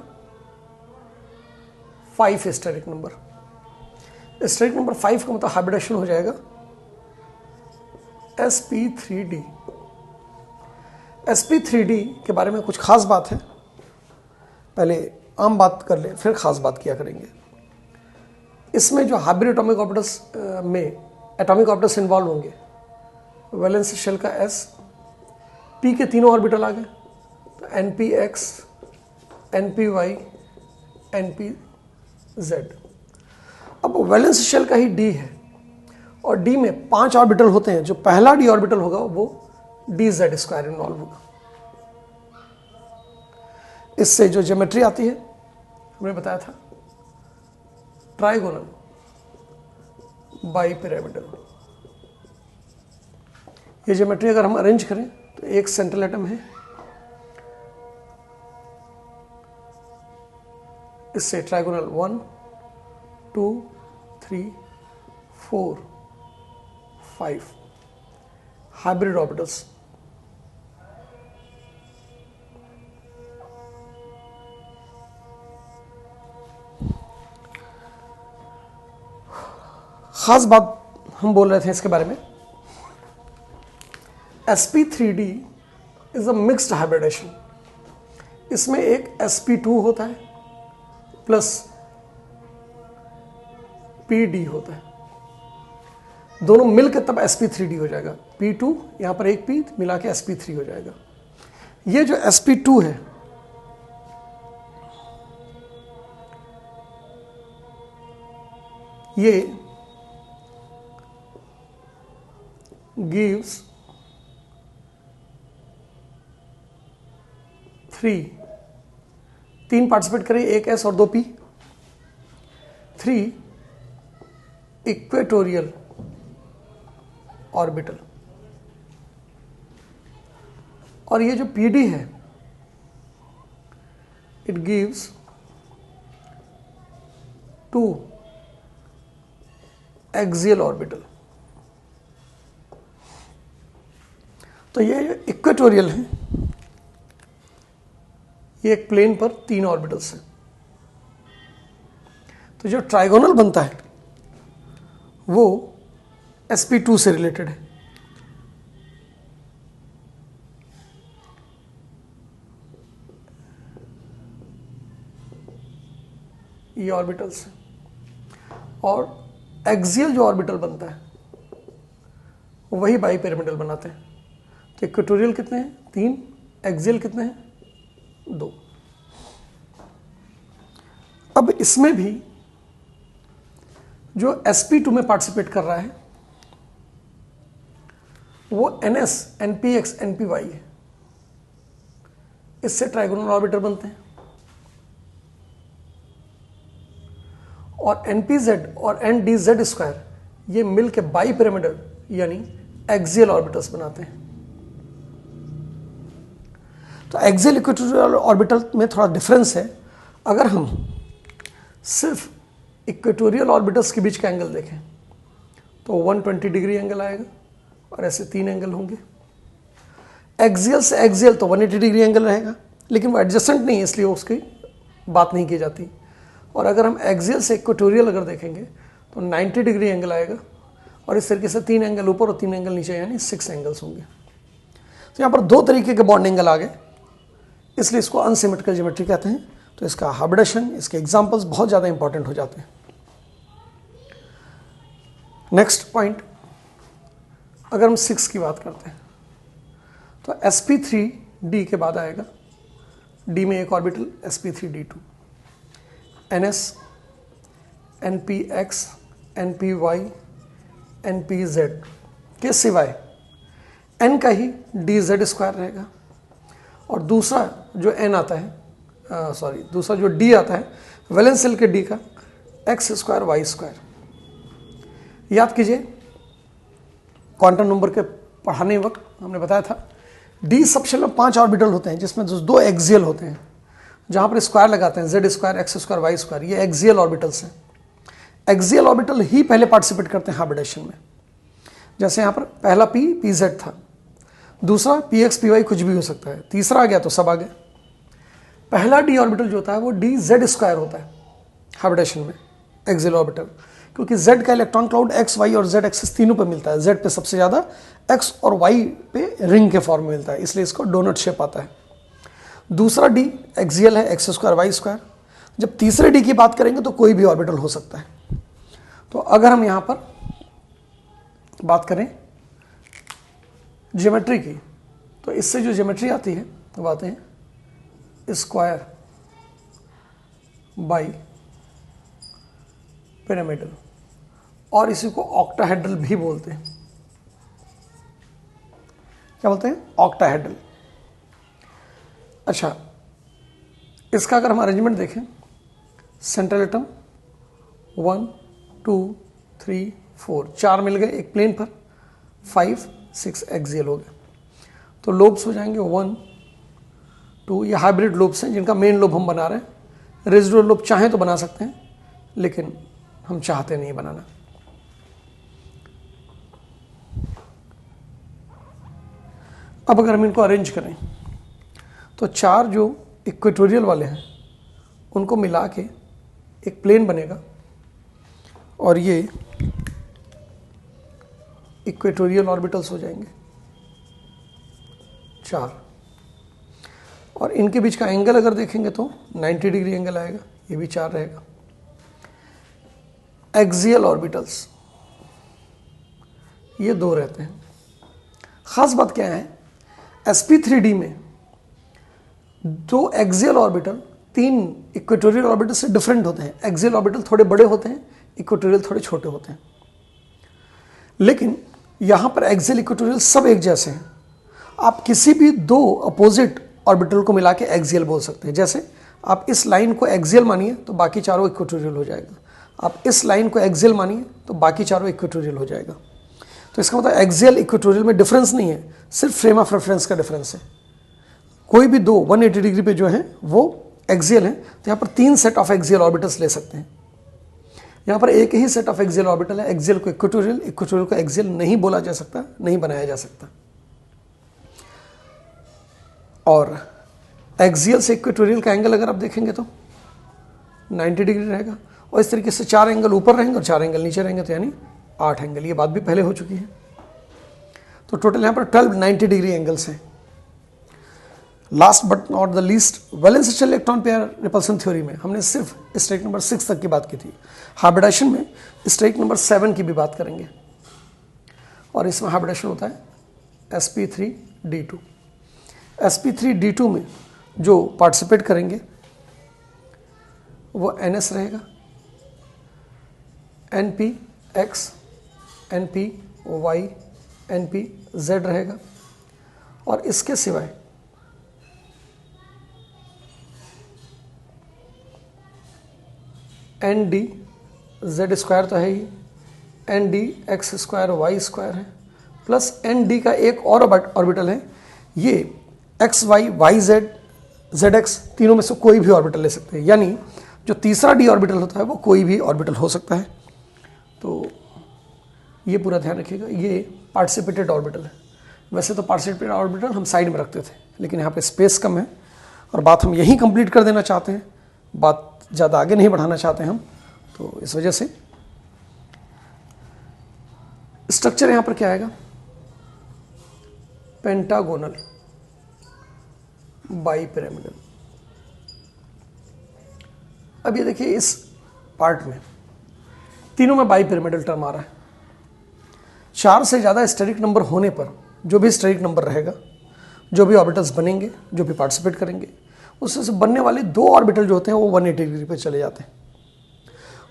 5 स्टेरिक नंबर। स्टेरिक नंबर 5 का मतलब हाइब्रिडेशन हो जाएगा sp3d। sp3d के बारे में कुछ खास बात है, पहले आम बात कर ले फिर खास बात किया करेंगे। इसमें जो हाइब्रिड एटॉमिक ऑर्बिटल्स में एटॉमिक ऑर्बिटल्स इन्वॉल्व होंगे, वैलेंस शेल का s, p के तीनों ऑर्बिटल आ गए तो npx, npy, npz। अब वैलेंस शेल का ही d है और d में 5 ऑर्बिटल होते हैं। जो पहला d ऑर्बिटल होगा वो dz स्क्वायर इन्वॉल्व होगा। इससे जो ज्योमेट्री आती है हमने बताया था ट्राइगोनल बाइपिरामिडल। ये ज्योमेट्री अगर हम अरेंज करें तो एक सेंट्रल एटम है, इससे ट्राइगोनल 1 2 3 4 5 हाइब्रिड ऑर्बिटल्स। खास बात हम बोल रहे थे इसके बारे में, sp3d is a mixed hybridisation. इसमें एक sp2 होता है प्लस pd होता है, दोनों मिलकर तब sp3d हो जाएगा। p2 यहां पर एक p मिला के sp3 हो जाएगा। ये जो sp2 है ये gives 3 पार्टिसिपेट करें, एक s और 2 p। 3 equatorial orbital. और ये जो PD है, इट गिव्स 2 एक्सियल ऑर्बिटल। तो ये इक्वेटोरियल है, ये एक प्लेन पर 3 ऑर्बिटल्स हैं। तो जो ट्राइगोनल बनता है वो sp2 से रिलेटेड है। ये ऑर्बिटल्स हैं। और एक्सियल जो ऑर्बिटल बनता है वही बाई पिरामिडल बनाते हैं। तो इक्वेटोरियल कितने हैं? 3। एक्सियल कितने हैं? 2। अब इसमें भी जो sp2 में पार्टिसिपेट कर रहा है वो ns, npx, npy है। इससे ट्राइगोनल ऑर्बिटल बनते हैं। और npz और ndz स्क्वायर ये मिल के बाई पिरामिडल यानी एक्सियल ऑर्बिटल्स बनाते हैं। तो एक्सियल इक्वेटोरियल ऑर्बिटल में थोड़ा डिफरेंस है। अगर हम सिर्फ इक्वेटोरियल ऑर्बिटल्स के बीच का एंगल देखें तो 120 डिग्री एंगल आएगा और ऐसे 3 एंगल होंगे। एक्सियल से एक्सियल तो 180 डिग्री एंगल रहेगा, लेकिन वो एडजेसेंट नहीं है इसलिए उसकी बात नहीं की जाती। और अगर हम एक्सियल से इक्वेटोरियल अगर देखेंगे तो 90 डिग्री एंगल आएगा और इस तरीके से 3 एंगल ऊपर और 3 एंगल नीचे यानी 6 एंगल्स होंगे। तो यहाँ पर 2 तरीके के बॉन्ड एंगल आ गए, इसलिए इसको अनसिमेट्रिकल ज्योमेट्री कहते हैं। तो इसका हाइब्रिडेशन, इसके एग्जांपल्स बहुत ज़्यादा इंपॉर्टेंट हो जाते हैं। नेक्स्ट पॉइंट, अगर हम 6 की बात करते हैं तो sp3d के बाद आएगा d में एक orbital sp3d2, ns, npx, npy, npz के सिवाय n का ही dz स्क्वायर रहेगा। और दूसरा जो n आता है दूसरा जो d आता है वैलेंस शेल के d का x स्क्वायर y स्क्वायर। याद कीजिए क्वांटम नंबर के पढ़ाने वक्त हमने बताया था d सबशेल में 5 ऑर्बिटल होते हैं जिसमें 2 एक्सियल होते हैं, जहां पर स्क्वायर लगाते हैं z square, x square, y square. ये एक्सियल ऑर्बिटल्स हैं। एक्सियल ऑर्बिटल ही पहले पार्टिसिपेट करते हैं हाइब्रिडेशन में। जैसे यहाँ पर पहला p pz था, दूसरा px py कुछ भी हो सकता है, तीसरा आ गया तो सब आ गया। पहला d ऑर्बिटल जो होता है वो dz स्क्वायर होता है हाइब्रिडेशन में, एक्सियल ऑर्बिटल, क्योंकि z का इलेक्ट्रॉन क्लाउड x, y और z एक्सिस तीनों पे मिलता है। z पे सबसे ज़्यादा, x और y पे रिंग के फॉर्म में मिलता है, इसलिए इसको डोनट शेप आता है। दूसरा d एक्सियल है, x स्क्वायर y स्क्वायर। जब तीसरे d की बात करेंगे तो कोई भी ऑर्बिटल हो सकता है। तो अगर हम यहाँ पर बात करें ज्योमेट्री की, तो इससे जो ज्योमेट्री आती है वो आते हैं स्क्वायर बाई पिरामिडल, और इसी को ऑक्टाहेड्रल भी बोलते हैं। क्या बोलते हैं? ऑक्टाहेड्रल। अच्छा, इसका अगर हम अरेंजमेंट देखें, सेंट्रल एटम 1 2 3 4 4 मिल गए एक प्लेन पर, 5 6 एक्सियल हो गए। तो लोब्स हो जाएंगे 1 2, ये हाइब्रिड लोब्स हैं जिनका मेन लोब हम बना रहे हैं। रेजिडुअल लोब चाहें तो बना सकते हैं, लेकिन हम चाहते नहीं बनाना। अब अगर हम इनको अरेंज करें तो 4 जो इक्वेटोरियल वाले हैं उनको मिला के एक प्लेन बनेगा, और ये इक्वेटोरियल ऑर्बिटल्स हो जाएंगे 4। और इनके बीच का एंगल अगर देखेंगे तो 90 डिग्री एंगल आएगा, ये भी 4 रहेगा। एक्सियल ऑर्बिटल्स ये 2 रहते हैं। खास बात क्या है, sp3d में 2 एक्सियल ऑर्बिटल 3 इक्वेटोरियल ऑर्बिटल से डिफरेंट होते हैं। एक्सियल ऑर्बिटल थोड़े बड़े होते हैं, इक्वेटोरियल थोड़े छोटे होते हैं। लेकिन यहां पर एक्सियल इक्वेटोरियल सब एक जैसे हैं। आप किसी भी 2 अपोजिट ऑर्बिटल को मिला के एक्सियल बोल सकते हैं। जैसे आप इस लाइन को एक्सियल मानिए तो बाकी चारों इक्वेटोरियल हो जाएगा। आप इस लाइन को एक्सियल मानिए तो बाकी चारों इक्वेटोरियल हो जाएगा। तो इसका मतलब एक्सियल इक्वेटोरियल में डिफरेंस नहीं है, सिर्फ फ्रेम ऑफ रेफरेंस का डिफरेंस है। कोई भी दो 180 डिग्री पे जो है वो एक्सियल है, तो यहाँ पर 3 सेट ऑफ एक्सियल ऑर्बिटल्स ले सकते हैं। यहाँ पर एक ही सेट ऑफ एक्सियल ऑर्बिटल है, एक्सियल को इक्वेटोरियल, इक्वेटोरियल को एक्सियल नहीं बोला जा सकता, नहीं बनाया जा सकता। और एक्सियल से इक्वेटोरियल का एंगल अगर आप देखेंगे तो 90 डिग्री रहेगा, और इस तरीके से 4 एंगल ऊपर रहेंगे और 4 एंगल नीचे रहेंगे, तो यानी 8 एंगल। ये बात भी पहले हो चुकी है। तो टोटल यहाँ पर 12 90 डिग्री एंगल्स हैं। Last but not the least, valence shell electron pair repulsion theory में हमने सिर्फ स्ट्राइक नंबर 6 तक की बात की थी। हाइब्रिडाइजेशन में स्ट्राइक नंबर 7 की भी बात करेंगे, और इसमें हाइब्रिडाइजेशन होता है sp3d2। sp3d2 में जो पार्टिसिपेट करेंगे वो ns रहेगा, npx, npy, npz रहेगा, और इसके सिवाय nd z स्क्वायर तो है ही, nd x square y square है, प्लस nd का एक और ऑर्बिटल है, ये x y y z z x तीनों में से कोई भी ऑर्बिटल ले सकते हैं। यानी जो तीसरा d ऑर्बिटल होता है वो कोई भी ऑर्बिटल हो सकता है। तो ये पूरा ध्यान रखिएगा, ये पार्टिसिपेटेड ऑर्बिटल है। वैसे तो पार्टिसिपेटेड ऑर्बिटल हम साइड में रखते थे, लेकिन यहाँ पे स्पेस कम है और बात हम यहीं कंप्लीट कर देना चाहते हैं, बात ज़्यादा आगे नहीं बढ़ाना चाहते हम, तो इस वजह से स्ट्रक्चर यहाँ पर क्या आएगा, पेंटागोनल बाइपिरामिडल। अब ये देखिए इस पार्ट में तीनों में बाइपिरामिडल टर्म आ रहा है। 4 से ज़्यादा स्टेरिक नंबर होने पर जो भी स्टेरिक नंबर रहेगा, जो भी ऑर्बिटल्स बनेंगे, जो भी पार्टिसिपेट करेंगे, उससे से बनने वाले 2 ऑर्बिटल जो होते हैं वो 180 डिग्री पे चले जाते हैं।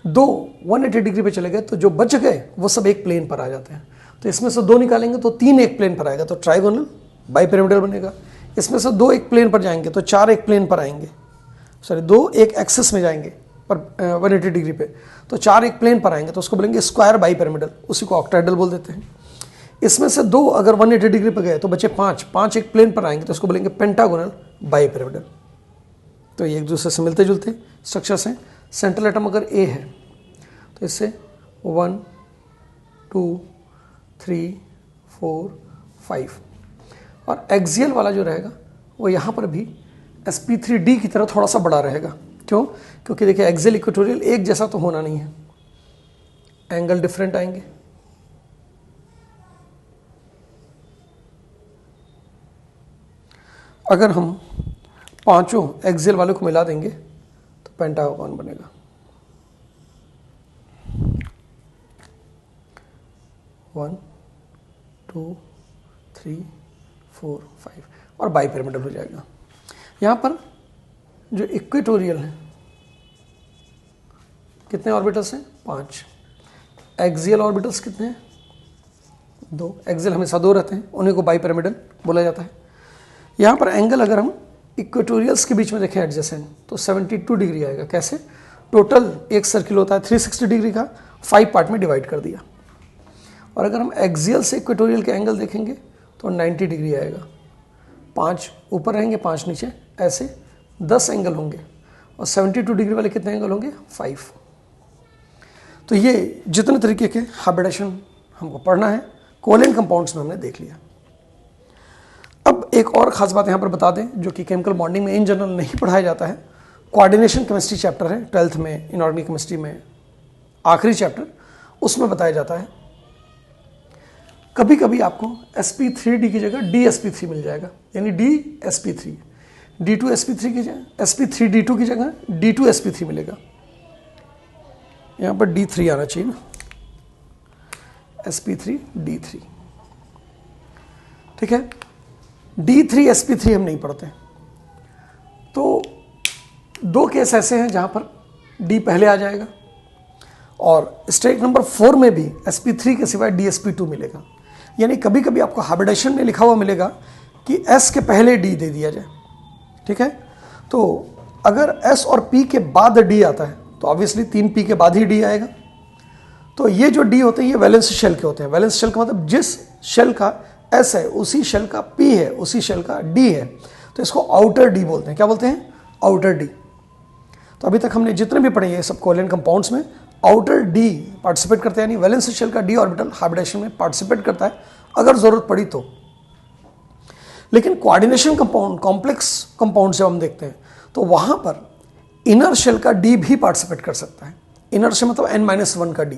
2 180 डिग्री पे चले गए तो जो बच गए वो सब एक प्लेन पर आ जाते हैं। तो इसमें से 2 निकालेंगे तो 3 एक प्लेन पर आएगा, तो ट्राइगोनल बाइपिरामिडल बनेगा। इसमें से 2 एक प्लेन पर जाएंगे तो 4 एक प्लेन पर आएंगे, सॉरी 2 एक एक्सिस में जाएंगे पर 180 डिग्री पे, तो 4 एक प्लेन पर आएंगे, तो उसको बोलेंगे स्क्वायर बाइपिरामिडल, उसी को ऑक्टाहेड्रल बोल देते हैं। इसमें से 2 अगर 180 डिग्री पर गए तो बचे 5 एक प्लेन पर आएंगे, तो उसको बोलेंगे पेंटागोनल बाइपिरामिडल। तो ये एक दूसरे से मिलते जुलते स्ट्रक्चर्स हैं। सेंट्रल एटम अगर ए है तो इससे 1 2 3 4 5, और एक्सियल वाला जो रहेगा वो यहाँ पर भी sp3d की तरह थोड़ा सा बड़ा रहेगा। क्यों? क्योंकि देखिए एक्सियल इक्वेटोरियल एक जैसा तो होना नहीं है, एंगल डिफरेंट आएंगे। अगर हम पांचों एक्सियल वाले को मिला देंगे तो पेंटागन बनेगा। 1 2 3 4 5 और बाइपिरामिडल हो जाएगा। यहाँ पर जो इक्वेटोरियल है कितने ऑर्बिटल्स हैं? 5। एक्सियल ऑर्बिटल्स कितने हैं? 2। एक्सियल हमेशा 2 रहते हैं, उन्हीं को बाइपिरामिडल बोला जाता है। यहाँ पर एंगल अगर हम इक्वेटोरियल्स के बीच में देखें एडजेसेंट, तो 72 डिग्री आएगा। कैसे? टोटल एक सर्किल होता है 360 डिग्री का, 5 पार्ट में डिवाइड कर दिया। और अगर हम एक्सियल से इक्वेटोरियल के एंगल देखेंगे तो 90 डिग्री आएगा। 5 ऊपर रहेंगे, 5 नीचे, ऐसे 10 एंगल होंगे। और 72 डिग्री वाले कितने एंगल होंगे? 5। तो ये जितने तरीके के हाइब्रिडेशन हमको पढ़ना है कोवेलेंट कंपाउंड्स में हमने देख लिया। अब एक और ख़ास बात यहाँ पर बता दें जो कि केमिकल बॉन्डिंग में इन जनरल नहीं पढ़ाया जाता है, कोऑर्डिनेशन केमिस्ट्री चैप्टर है 12th में, इनऑर्गेनिक केमिस्ट्री में आखिरी चैप्टर, उसमें बताया जाता है कभी कभी आपको sp3d की जगह dsp3 मिल जाएगा, यानी dsp3, d2sp3 की जगह sp3d2 की जगह d2sp3 मिलेगा। यहाँ पर d3 आना चाहिए ना, sp3d3, ठीक है। d3sp3 हम नहीं पढ़ते, तो 2 केस ऐसे हैं जहाँ पर d पहले आ जाएगा, और स्टेट नंबर 4 में भी sp3 के सिवाय dsp2 मिलेगा। यानी कभी कभी आपको हाइब्रिडेशन में लिखा हुआ मिलेगा कि s के पहले d दे दिया जाए, ठीक है। तो अगर s और p के बाद d आता है तो ऑब्वियसली 3p के बाद ही d आएगा। तो ये जो d होते हैं ये वैलेंस शेल के होते हैं। वैलेंस शेल का मतलब जिस शेल का s है उसी शेल का p है, उसी शेल का d है, तो इसको आउटर d बोलते हैं। क्या बोलते हैं? Outer d। तो अभी तक हमने जितने भी पढ़े ये सब कोवैलेंट कंपाउंड्स में आउटर d पार्टिसिपेट करते हैं, यानी वैलेंस शेल का d ऑर्बिटल हाइब्रिडेशन में पार्टिसिपेट करता है अगर जरूरत पड़ी तो। लेकिन कोऑर्डिनेशन कंपाउंड, कॉम्प्लेक्स कंपाउंड जब हम देखते हैं तो वहां पर इनर शेल का d भी पार्टिसिपेट कर सकता है। इनर शेल मतलब n-1 का d।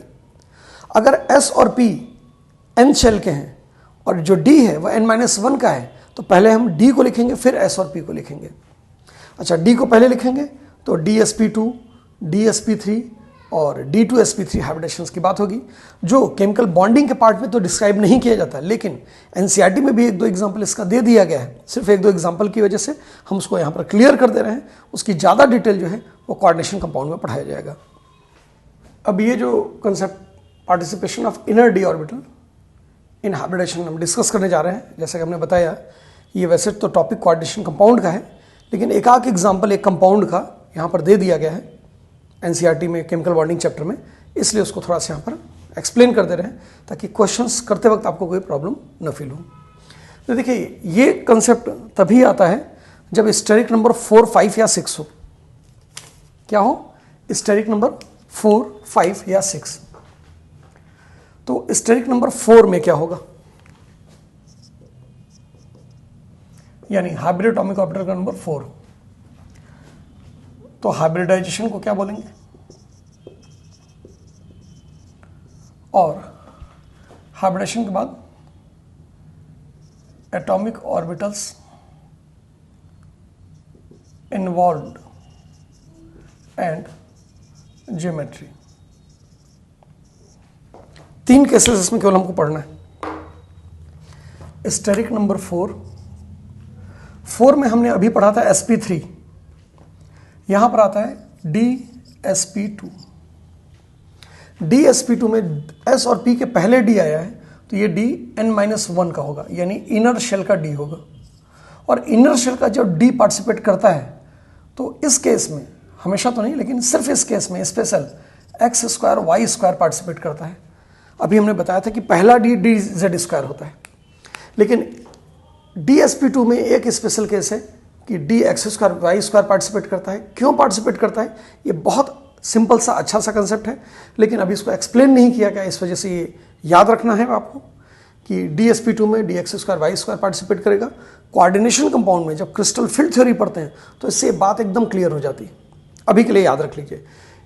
अगर s और p n शेल के हैं और जो d है वह n-1 का है, तो पहले हम d को लिखेंगे फिर s और p को लिखेंगे। अच्छा, d को पहले लिखेंगे तो dsp2, dsp3 और d2sp3 हाइब्रिडेशंस की बात होगी, जो केमिकल बॉन्डिंग के पार्ट में तो डिस्क्राइब नहीं किया जाता, लेकिन एनसीईआरटी में भी एक दो एग्जांपल इसका दे दिया गया है। सिर्फ एक दो एग्जांपल की वजह से हम उसको यहाँ पर क्लियर कर दे रहे हैं। उसकी ज़्यादा डिटेल जो है वो कोऑर्डिनेशन कंपाउंड में पढ़ाया जाएगा। अब ये जो concept participation of inner D orbital in hybridization हम डिस्कस करने जा रहे हैं। जैसा कि हमने बताया, ये वैसे तो टॉपिक कोऑर्डिनेशन कंपाउंड का है, लेकिन एक आध एग्जाम्पल एक कंपाउंड का यहाँ पर दे दिया गया है एनसीईआरटी में केमिकल बॉन्डिंग चैप्टर में, इसलिए उसको थोड़ा सा यहाँ पर एक्सप्लेन कर दे रहे हैं ताकि क्वेश्चंस करते वक्त आपको कोई प्रॉब्लम न फील हो। तो देखिए, ये कंसेप्ट तभी आता है जब स्टेरिक नंबर 4, 5 या 6 हो। क्या हो? स्टेरिक नंबर 4, 5 या 6। तो स्टेरिक नंबर 4 में क्या होगा? यानी हाइब्रिड एटॉमिक ऑर्बिटल का नंबर 4। तो हाइब्रिडाइजेशन को क्या बोलेंगे? और हाइब्रिडेशन के बाद atomic orbitals involved and geometry. 3 cases इसमें केवल हमको पढ़ना है। स्टेरिक नंबर 4 में हमने अभी पढ़ा था sp3, यहां पर आता है dsp2। dsp2 में s और p के पहले d आया है, तो ये d n-1 का होगा, यानी इनर शेल का d होगा। और इनर शेल का जब d पार्टिसिपेट करता है तो इस केस में, हमेशा तो नहीं लेकिन सिर्फ इस केस में स्पेशल x² y² पार्टिसिपेट करता है। अभी हमने बताया था कि पहला d dz² होता है, लेकिन dsp2 में एक स्पेशल केस है कि dx² y² पार्टिसिपेट करता है। क्यों पार्टिसिपेट करता है? ये बहुत सिंपल सा अच्छा सा कंसेप्ट है, लेकिन अभी इसको एक्सप्लेन नहीं किया गया, इस वजह से ये याद रखना है आपको कि dsp2 में dx² y² पार्टिसिपेट करेगा। कोऑर्डिनेशन कंपाउंड में जब क्रिस्टल फील्ड थ्योरी पढ़ते हैं तो इससे बात एकदम क्लियर हो जाती है। अभी के लिए याद रख लीजिए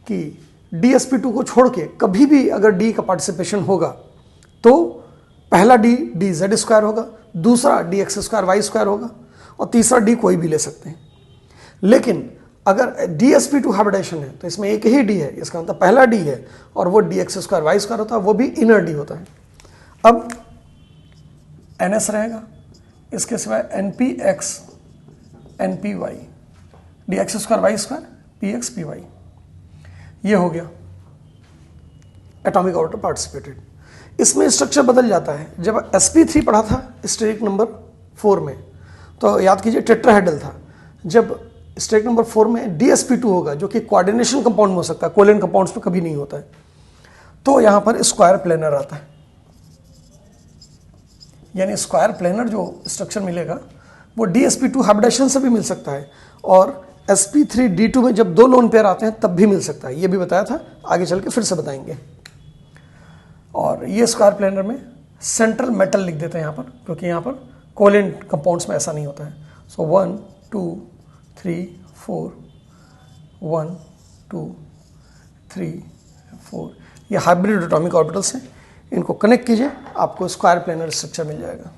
कि dsp2 को छोड़ के कभी भी अगर d का पार्टिसिपेशन होगा तो पहला d dz² होगा, दूसरा dx² y² होगा और तीसरा d कोई भी ले सकते हैं। लेकिन अगर dsp2 हाइब्रिडेशन है तो इसमें एक ही d है, इसका मतलब पहला d है और वो dx² y² होता है, वो भी इनर d होता है। अब ns रहेगा, इसके सिवाय npx npy dx² y² px py, ये हो गया एटॉमिक ऑर्बिटल पार्टिसिपेटेड। इसमें स्ट्रक्चर बदल जाता है। जब sp3 पढ़ा था स्टेरिक नंबर 4 में, तो याद कीजिए टेट्राहेड्रल था। जब स्टेरिक नंबर 4 में dsp2 होगा, जो कि कोऑर्डिनेशन कंपाउंड में हो सकता है, कोवैलेंट कंपाउंड्स में कभी नहीं होता है, तो यहां पर स्क्वायर प्लेनर आता है। यानी स्क्वायर प्लेनर जो स्ट्रक्चर मिलेगा वो dsp2 हाइब्रिडेशन से भी मिल सकता है और sp3d2 में जब 2 लोन पेयर आते हैं तब भी मिल सकता है। ये भी बताया था, आगे चल के फिर से बताएंगे। और ये स्क्वायर प्लेनर में सेंट्रल मेटल लिख देते हैं यहाँ पर, क्योंकि यहाँ पर कोवैलेंट कंपाउंड्स में ऐसा नहीं होता है। सो 1 2 3 4 1 2 3 4, ये हाइब्रिड एटॉमिक ऑर्बिटल्स हैं। इनको कनेक्ट कीजिए, आपको स्क्वायर प्लेनर स्ट्रक्चर मिल जाएगा।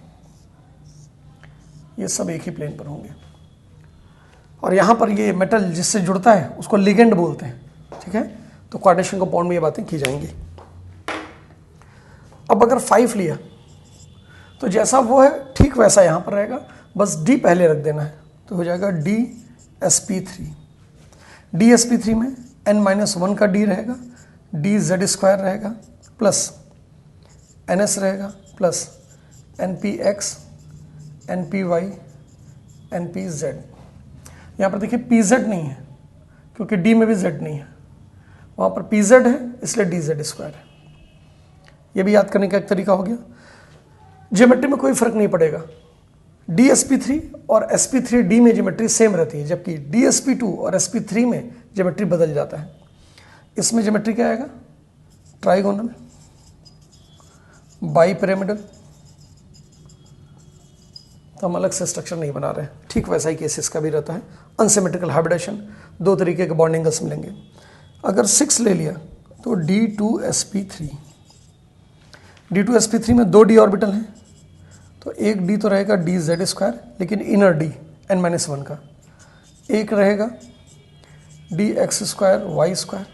ये सब एक ही प्लेन पर होंगे और यहाँ पर ये मेटल जिससे जुड़ता है उसको लिगेंड बोलते हैं। ठीक है, तो कोऑर्डिनेशन कंपाउंड में ये बातें की जाएंगी। अब अगर 5 लिया तो जैसा वो है ठीक वैसा यहाँ पर रहेगा, बस d पहले रख देना है, तो हो जाएगा dsp3। dsp3 में n-1 का d रहेगा, dz² रहेगा प्लस ns रहेगा प्लस npx npy npz। यहाँ पर देखिए pz नहीं है क्योंकि d में भी z नहीं है, वहाँ पर पी जेड है इसलिए डी जेड स्क्वायर है। ये भी याद करने का एक तरीका हो गया। ज्योमेट्री में कोई फर्क नहीं पड़ेगा, DSP3 और SP3D में ज्योमेट्री सेम रहती है, जबकि DSP2 और SP3 में ज्योमेट्री बदल जाता है। इसमें ज्योमेट्री क्या आएगा? ट्राइगोनल, बाई पिरामिडल, तो हम अलग से स्ट्रक्चर नहीं बना रहे हैं। ठीक वैसा ही केस इसका भी रहता है। अनसिमेट्रिकल हाइब्रिडेशन, दो तरीके के बॉन्ड एंगल्स मिलेंगे। अगर 6 ले लिया तो D2sp3, D2sp3 में 2 d ऑर्बिटल हैं, तो एक d तो रहेगा dz², लेकिन इनर d n-1 का, एक रहेगा dx²y²,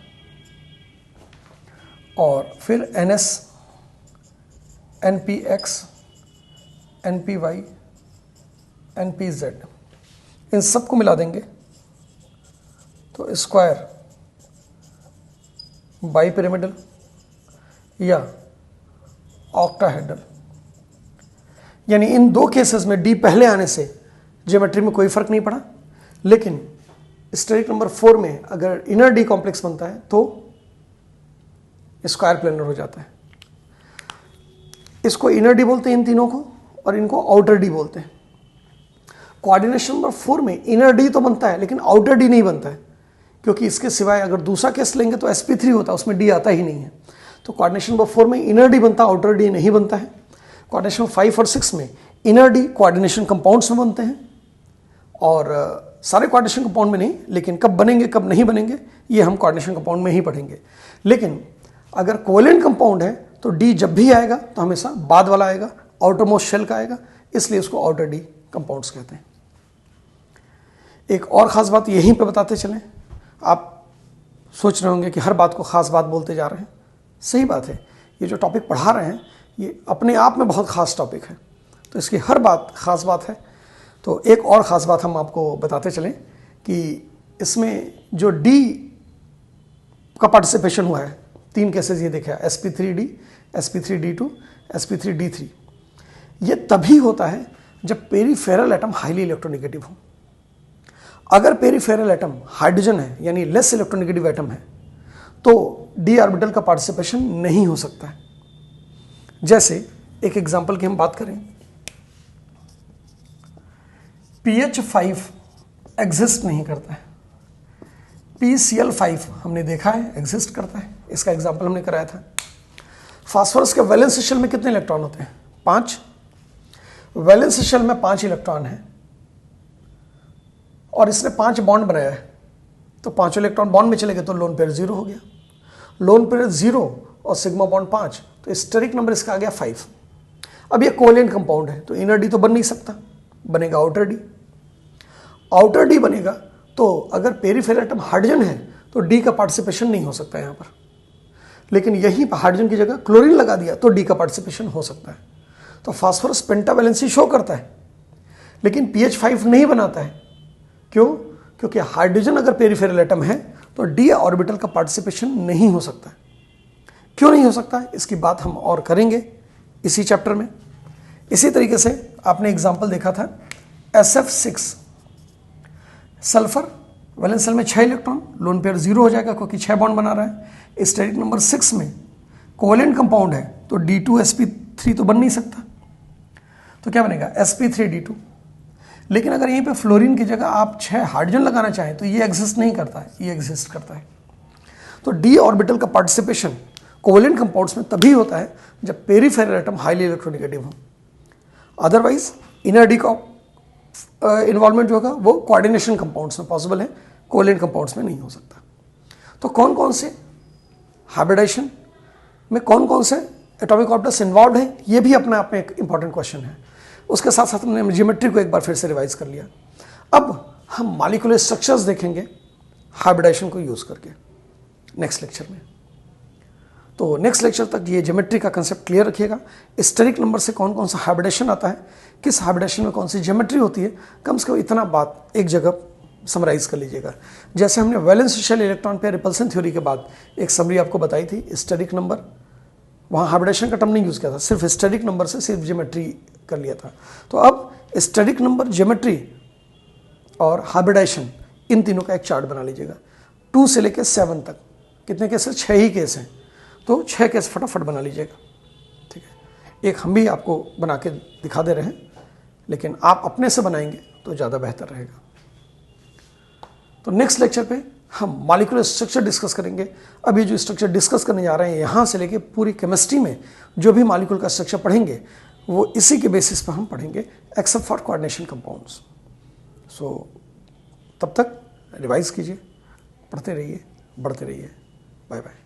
और फिर ns, npx, npy, npz, इन सबको मिला देंगे तो स्क्वायर बाई पिरामिडल या ऑक्टाहेड्रल। यानी इन दो केसेस में डी पहले आने से ज्योमेट्री में कोई फर्क नहीं पड़ा, लेकिन स्टेरिक नंबर 4 में अगर इनर डी कॉम्प्लेक्स बनता है तो स्क्वायर प्लेनर हो जाता है। इसको इनर डी बोलते हैं इन तीनों को, और इनको आउटर डी बोलते हैं। कोऑर्डिनेशन नंबर 4 में इनर डी तो बनता है लेकिन आउटर डी नहीं बनता है, क्योंकि इसके सिवाय अगर दूसरा केस लेंगे तो sp3 होता है, उसमें डी आता ही नहीं है। तो कोऑर्डिनेशन नंबर 4 में इनर डी बनता है, आउटर डी नहीं बनता है। कोऑर्डिनेशन 5 और 6 में इनर डी कोऑर्डिनेशन कंपाउंड्स में बनते हैं, और सारे कोऑर्डिनेशन कंपाउंड में नहीं, लेकिन कब बनेंगे कब नहीं बनेंगे ये हम कोऑर्डिनेशन कंपाउंड में ही पढ़ेंगे। लेकिन अगर कोवेलेंट कंपाउंड है तो डी जब भी आएगा तो हमेशा बाद वाला आएगा, आउटर मोस्ट शेल का आएगा, इसलिए उसको आउटर डी कंपाउंड्स कहते हैं। एक और ख़ास बात यहीं पे बताते चलें, आप सोच रहे होंगे कि हर बात को ख़ास बात बोलते जा रहे हैं। सही बात है, ये जो टॉपिक पढ़ा रहे हैं ये अपने आप में बहुत ख़ास टॉपिक है, तो इसकी हर बात ख़ास बात है। तो एक और ख़ास बात हम आपको बताते चलें कि इसमें जो डी का पार्टिसिपेशन हुआ है, 3 केसेस ये देखा, sp3d, sp3d2, sp3d3, ये तभी होता है जब पेरीफेरल एटम हाईली इलेक्ट्रोनेगेटिव हो। अगर पेरीफेरल एटम हाइड्रोजन है यानी लेस इलेक्ट्रोनेगेटिव एटम है तो डी ऑर्बिटल का पार्टिसिपेशन नहीं हो सकता है। जैसे एक एग्जांपल की हम बात करें, PH5 एग्जिस्ट नहीं करता है, PCl5 हमने देखा है एग्जिस्ट करता है, इसका एग्जांपल हमने कराया था। फास्फोरस के वैलेंस शेल में कितने इलेक्ट्रॉन होते हैं? 5। वैलेंस शेल में 5 इलेक्ट्रॉन है और इसने 5 बॉन्ड बनाया है, तो 5 इलेक्ट्रॉन बॉन्ड में चले गए तो लोन पेयर 0 हो गया। लोन पेयर 0 और सिग्मा बॉन्ड 5, तो स्टेरिक नंबर इसका आ गया 5। अब ये कोवेलेंट कंपाउंड है तो इनर डी तो बन नहीं सकता, बनेगा आउटर डी। आउटर डी बनेगा तो अगर पेरीफेरल एटम हाइड्रोजन है तो डी का पार्टिसिपेशन नहीं हो सकता यहाँ पर, लेकिन यहीं पर हाइड्रोजन की जगह क्लोरीन लगा दिया तो डी का पार्टिसिपेशन हो सकता है। तो फास्फोरस पेंटावैलेंसी शो करता है लेकिन PH5 नहीं बनाता है। क्यों? क्योंकि हाइड्रोजन अगर पेरीफेरल एटम है तो डी ऑर्बिटल का पार्टिसिपेशन नहीं हो सकता है। क्यों नहीं हो सकता है इसकी बात हम और करेंगे इसी चैप्टर में। इसी तरीके से आपने एग्जाम्पल देखा था SF6, सल्फर वैलेंस शेल में 6 इलेक्ट्रॉन, लोन पेयर 0 हो जाएगा क्योंकि 6 बॉन्ड बना रहा है। स्टेरिक नंबर 6 में कोवेलेंट कंपाउंड है तो D2sp3 तो बन नहीं सकता, तो क्या बनेगा? sp3d2। लेकिन अगर यहीं पे फ्लोरीन की जगह आप 6 हाइड्रोजन लगाना चाहें तो ये एग्जिस्ट नहीं करता है, ये एग्जिस्ट करता है। तो डी ऑर्बिटल का पार्टिसिपेशन कोवेलेंट कंपाउंड्स में तभी होता है जब पेरीफेरल एटम हाईली इलेक्ट्रोनेगेटिव हो। अदरवाइज इनर डी का इन्वॉल्वमेंट जो होगा वो कोऑर्डिनेशन कंपाउंड्स में पॉसिबल है, कोवेलेंट कंपाउंड्स में नहीं हो सकता। तो कौन कौन से हाइब्रिडाइजेशन में कौन कौन से एटॉमिक ऑर्बिटल्स इन्वॉल्व है, ये भी अपने आप में एक इंपॉर्टेंट क्वेश्चन है। उसके साथ साथ हमने ज्योमेट्री को एक बार फिर से रिवाइज कर लिया। अब हम मॉलिक्यूलर स्ट्रक्चर्स देखेंगे हाइब्रिडाइजेशन को यूज करके नेक्स्ट लेक्चर में। तो नेक्स्ट लेक्चर तक ये ज्योमेट्री का कंसेप्ट क्लियर रखिएगा। स्टेरिक नंबर से कौन कौन सा हाइब्रिडेशन आता है, किस हाइब्रिडेशन में कौन सी ज्योमेट्री होती है, कम से कम इतना बात एक जगह समराइज कर लीजिएगा। जैसे हमने valence shell electron pair repulsion theory के बाद एक समरी आपको बताई थी, स्टेरिक नंबर, वहाँ हाइब्रिडेशन का टर्म नहीं यूज़ किया था, सिर्फ स्टेरिक नंबर से सिर्फ ज्योमेट्री कर लिया था। तो अब स्टेरिक नंबर, ज्योमेट्री और हाइब्रिडाइजेशन, इन तीनों का एक चार्ट बना लीजिएगा 2 से लेकर 7 तक। कितने केस हैं? 6 ही केस हैं, तो 6 केस फटाफट बना लीजिएगा, ठीक है। एक हम भी आपको बना के दिखा दे रहे हैं, लेकिन आप अपने से बनाएंगे तो ज़्यादा बेहतर रहेगा। तो नेक्स्ट लेक्चर पे हम मॉलिक्यूलर स्ट्रक्चर डिस्कस करेंगे। अभी जो स्ट्रक्चर डिस्कस करने जा रहे हैं यहाँ से लेके पूरी केमिस्ट्री में जो भी मॉलिक्यूल का स्ट्रक्चर पढ़ेंगे वो इसी के बेसिस पर हम पढ़ेंगे, except for coordination compounds. So तब तक रिवाइज कीजिए, पढ़ते रहिए, बढ़ते रहिए। Bye bye.